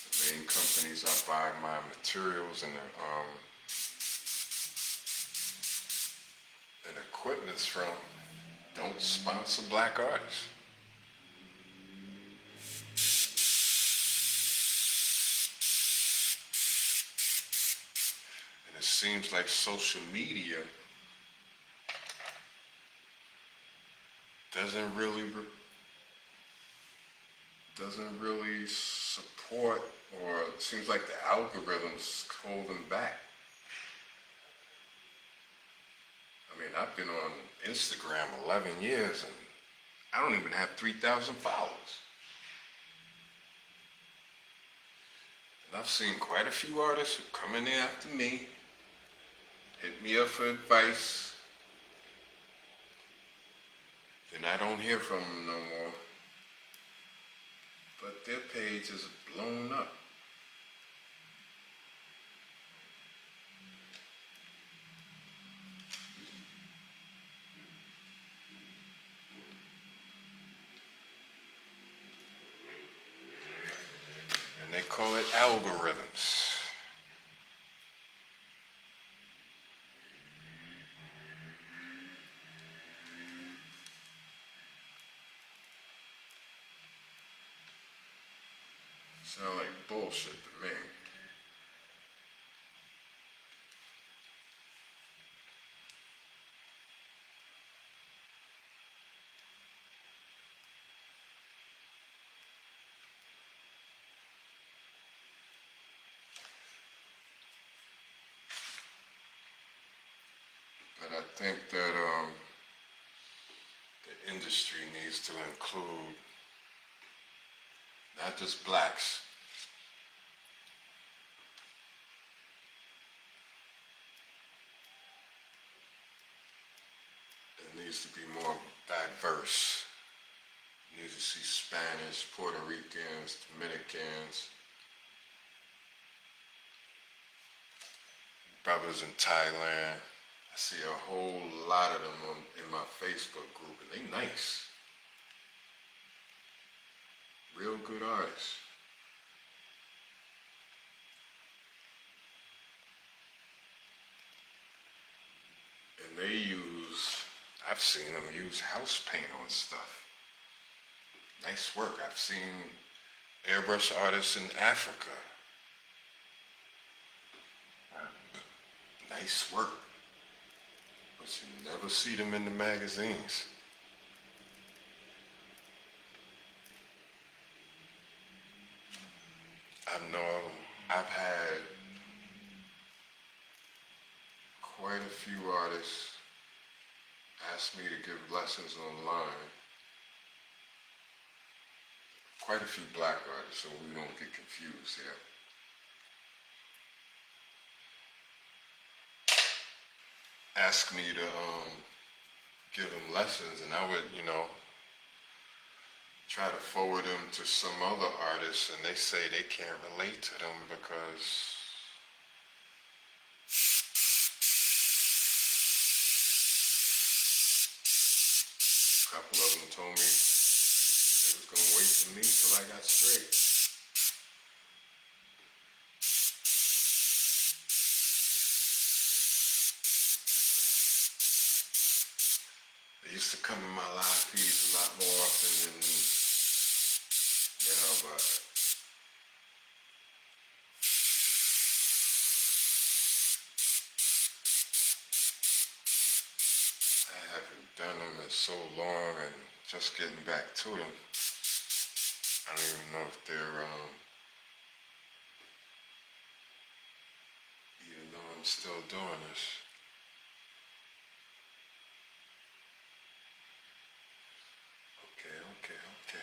The main companies I buy my materials and equipments from don't sponsor black artists. And it seems like social media doesn't really support, or it seems like the algorithms hold them back. I mean, I've been on Instagram 11 years and I don't even have 3,000 followers. And I've seen quite a few artists who come in there after me, hit me up for advice, then I don't hear from them no more. But their page is blown up. And they call it algorithms. Sound like bullshit to me. But I think that the industry needs to include not just blacks, it needs to be more diverse. You need to see Spanish, Puerto Ricans, Dominicans, brothers in Thailand. I see a whole lot of them in my Facebook group, and they nice. Real good artists. And they I've seen them use house paint on stuff. Nice work. I've seen airbrush artists in Africa. Nice work. But you never see them in the magazines. I've had quite a few artists ask me to give lessons online. Quite a few black artists, so we don't get confused here. Ask me to give them lessons, and I would, try to forward them to some other artists, and they say they can't relate to them because a couple of them told me they was gonna wait for me till I got straight. They used to come in my live feeds a lot more often than, but I haven't done them in so long, and just getting back to them. I don't even know if they're, even though I'm still doing this. Okay.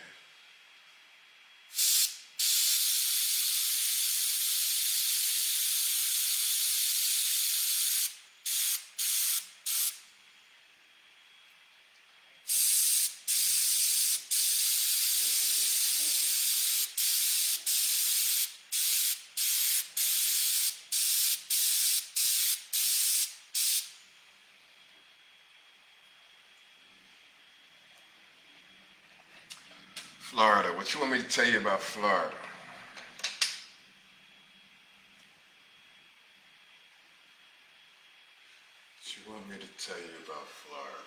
Florida, what you want me to tell you about Florida? What you want me to tell you about Florida?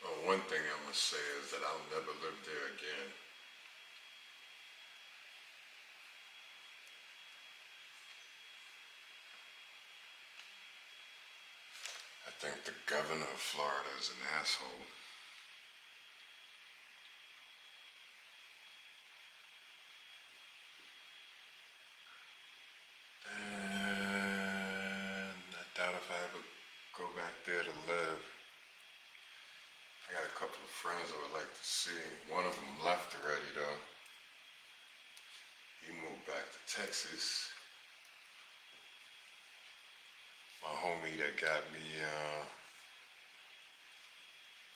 Well, one thing I must say is that I'll never live there again. I think the governor of Florida is an asshole. And I doubt if I ever go back there to live. I got a couple of friends I would like to see. One of them left already though. He moved back to Texas. My homie that got me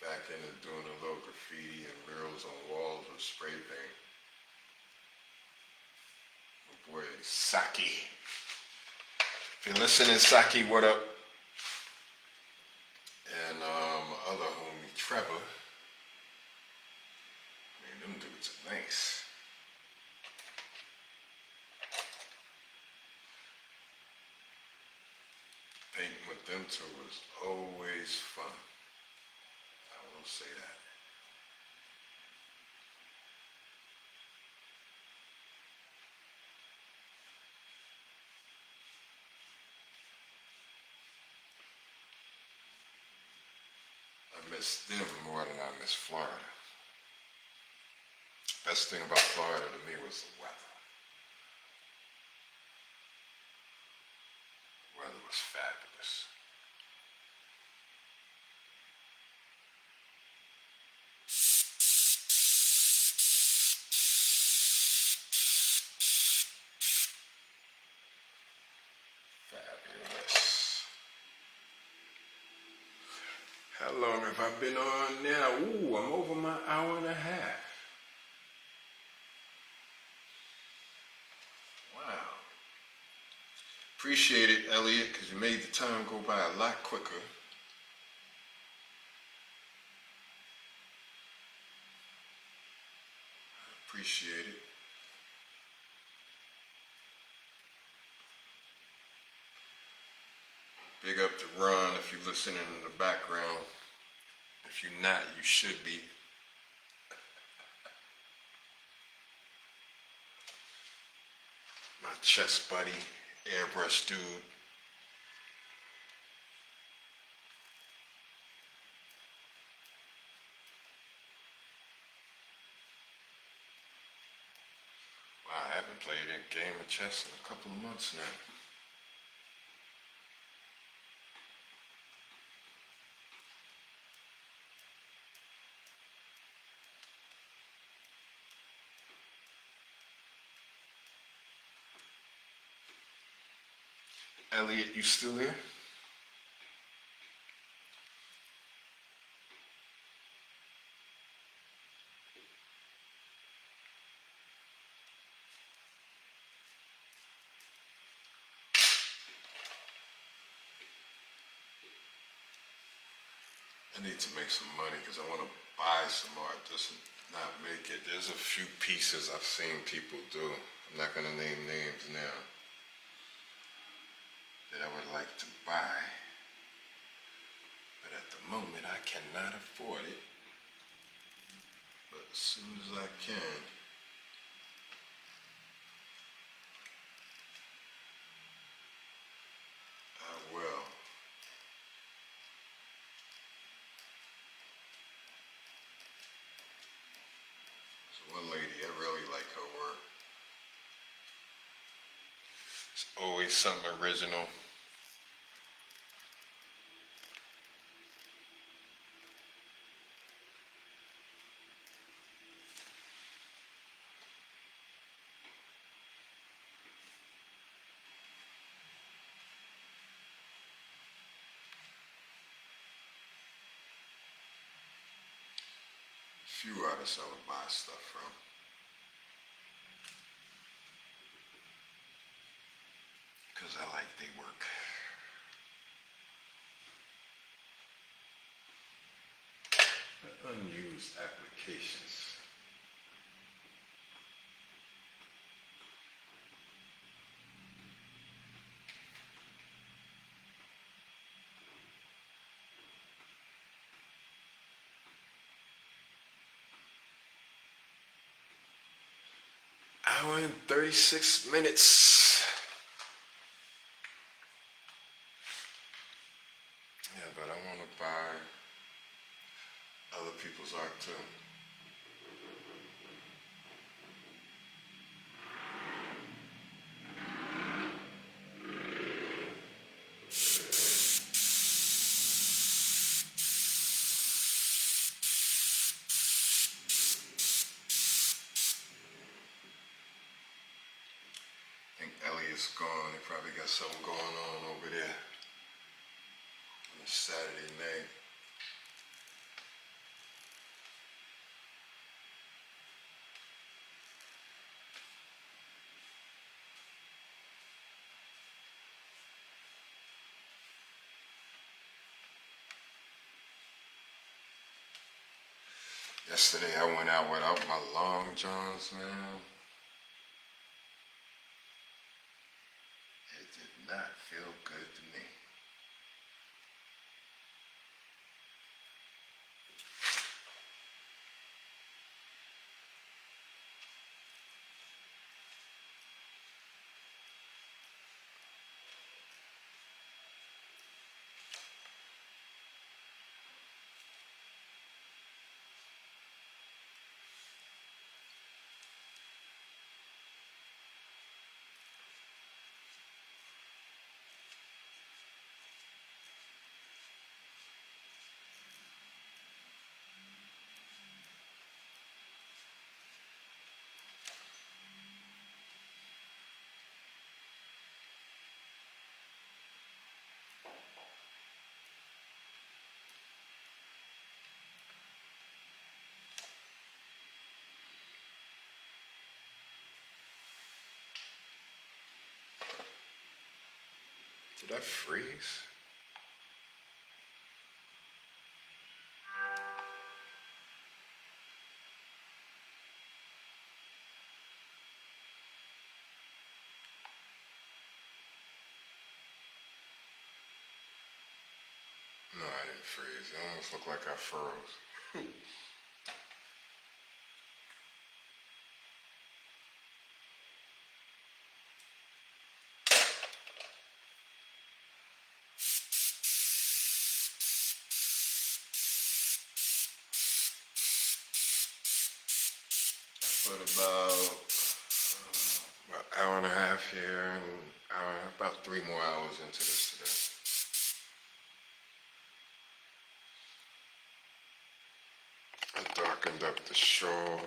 back into doing a little graffiti and murals on walls with spray paint. My boy Saki. If you're listening, Saki, what up? And my other homie Trevor. Man, them dudes are nice. Painting with them two was always fun. I will say that. I miss them more than I miss Florida. Best thing about Florida to me was the weather. The weather was fabulous. Fabulous. How long have I been on now? Ooh, I'm over my hour and a half. Wow. Appreciate it, Elliot, because you made the time go by a lot quicker. Appreciate it. Big up to Ron if you're listening in the background. If you're not, you should be. My chest buddy, airbrush dude. Wow, I haven't played a game of chess in a couple of months now. Elliot, you still there? I need to make some money because I want to buy some art, just not make it. There's a few pieces I've seen people do. I'm not going to name names now, that I would like to buy, but at the moment I cannot afford it. But as soon as I can, I will. So one lady, I really like her work. It's always something original. Few artists I would buy stuff from. Because I like their work. Unused applications. Hour and 36 minutes. Yeah, but I want to buy other people's art too. I think Elliot's gone. They probably got something going on over there on a Saturday night. Yesterday I went out without my long johns, man. It did not feel good to me. Did I freeze? No, I didn't freeze. It almost looked like I froze. Put about an hour and a half here and about 3 more hours into this today. I darkened up the shawl,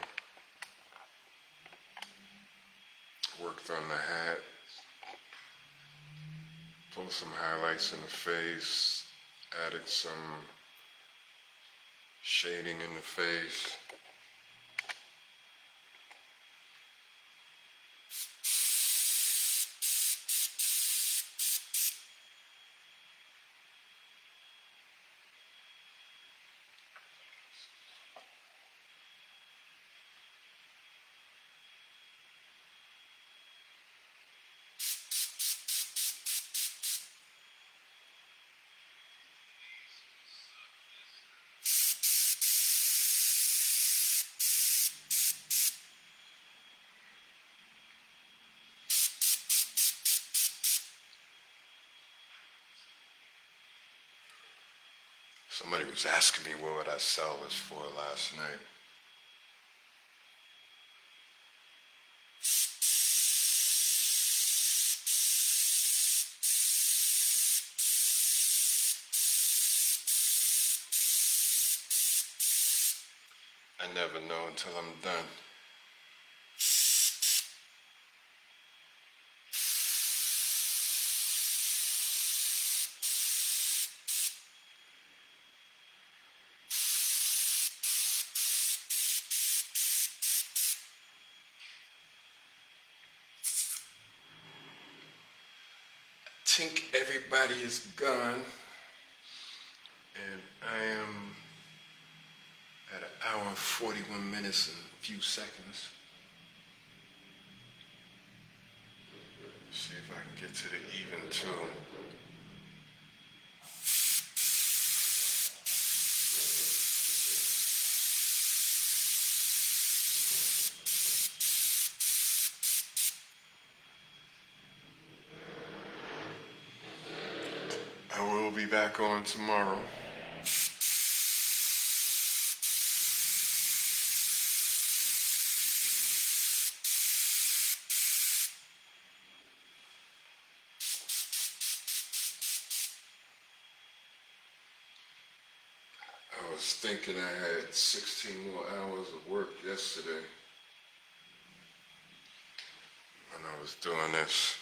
worked on the hat, pulled some highlights in the face, added some shading in the face. Somebody was asking me what would I sell this for last night. I never know until I'm done. I think everybody is gone, and I am at 1 hour and 41 minutes and a few seconds. See if I can get to the even tune. I will be back on tomorrow. I was thinking I had 16 more hours of work yesterday when I was doing this.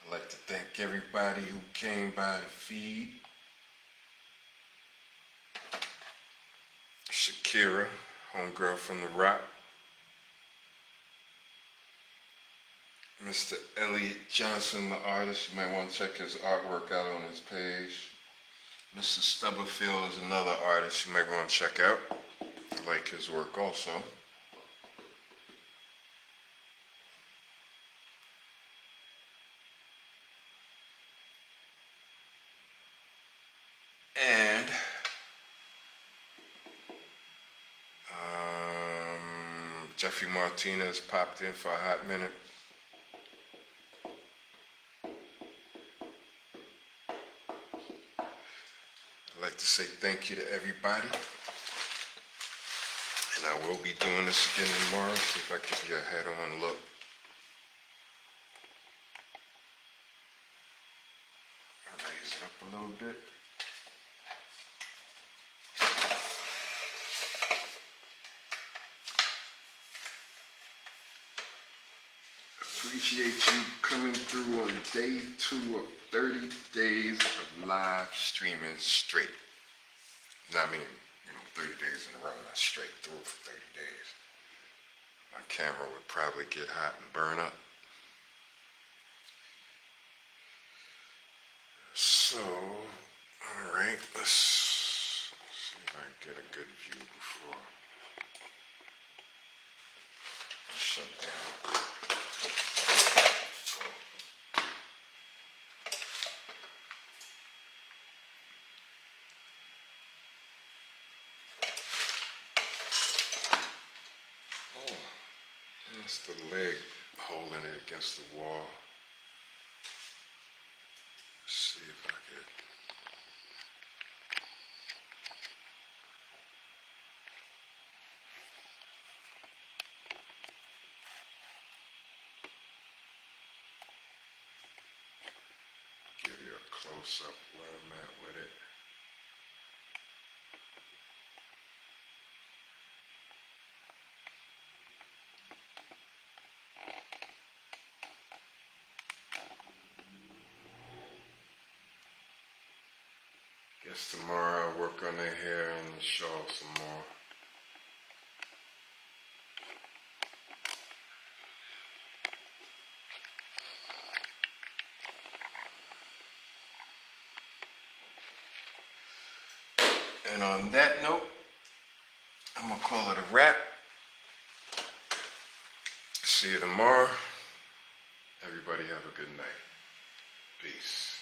I'd like to thank everybody who came by the feed. Shakira, homegirl from the Rock. Mr. Elliot Johnson, the artist, you might want to check his artwork out on his page. Mr. Stubberfield is another artist you might want to check out. I like his work also. And Jeffrey Martinez popped in for a hot minute. I'd like to say thank you to everybody. And I will be doing this again tomorrow. See if I can get a head-on look. Raise it up a little bit. Appreciate you coming through on day 2 of 30 days of live streaming straight. I mean, 30 days in a row, not straight through for 30 days. My camera would probably get hot and burn up. So, all right, let's see if I can get a good view before I shut down. That's the leg holding it against the wall. Let's see if I could. Give you a close up where I'm at with it. Guess tomorrow I'll work on the hair and the shawl some more. on that note, I'm going to call it a wrap. See you tomorrow. Everybody have a good night. Peace.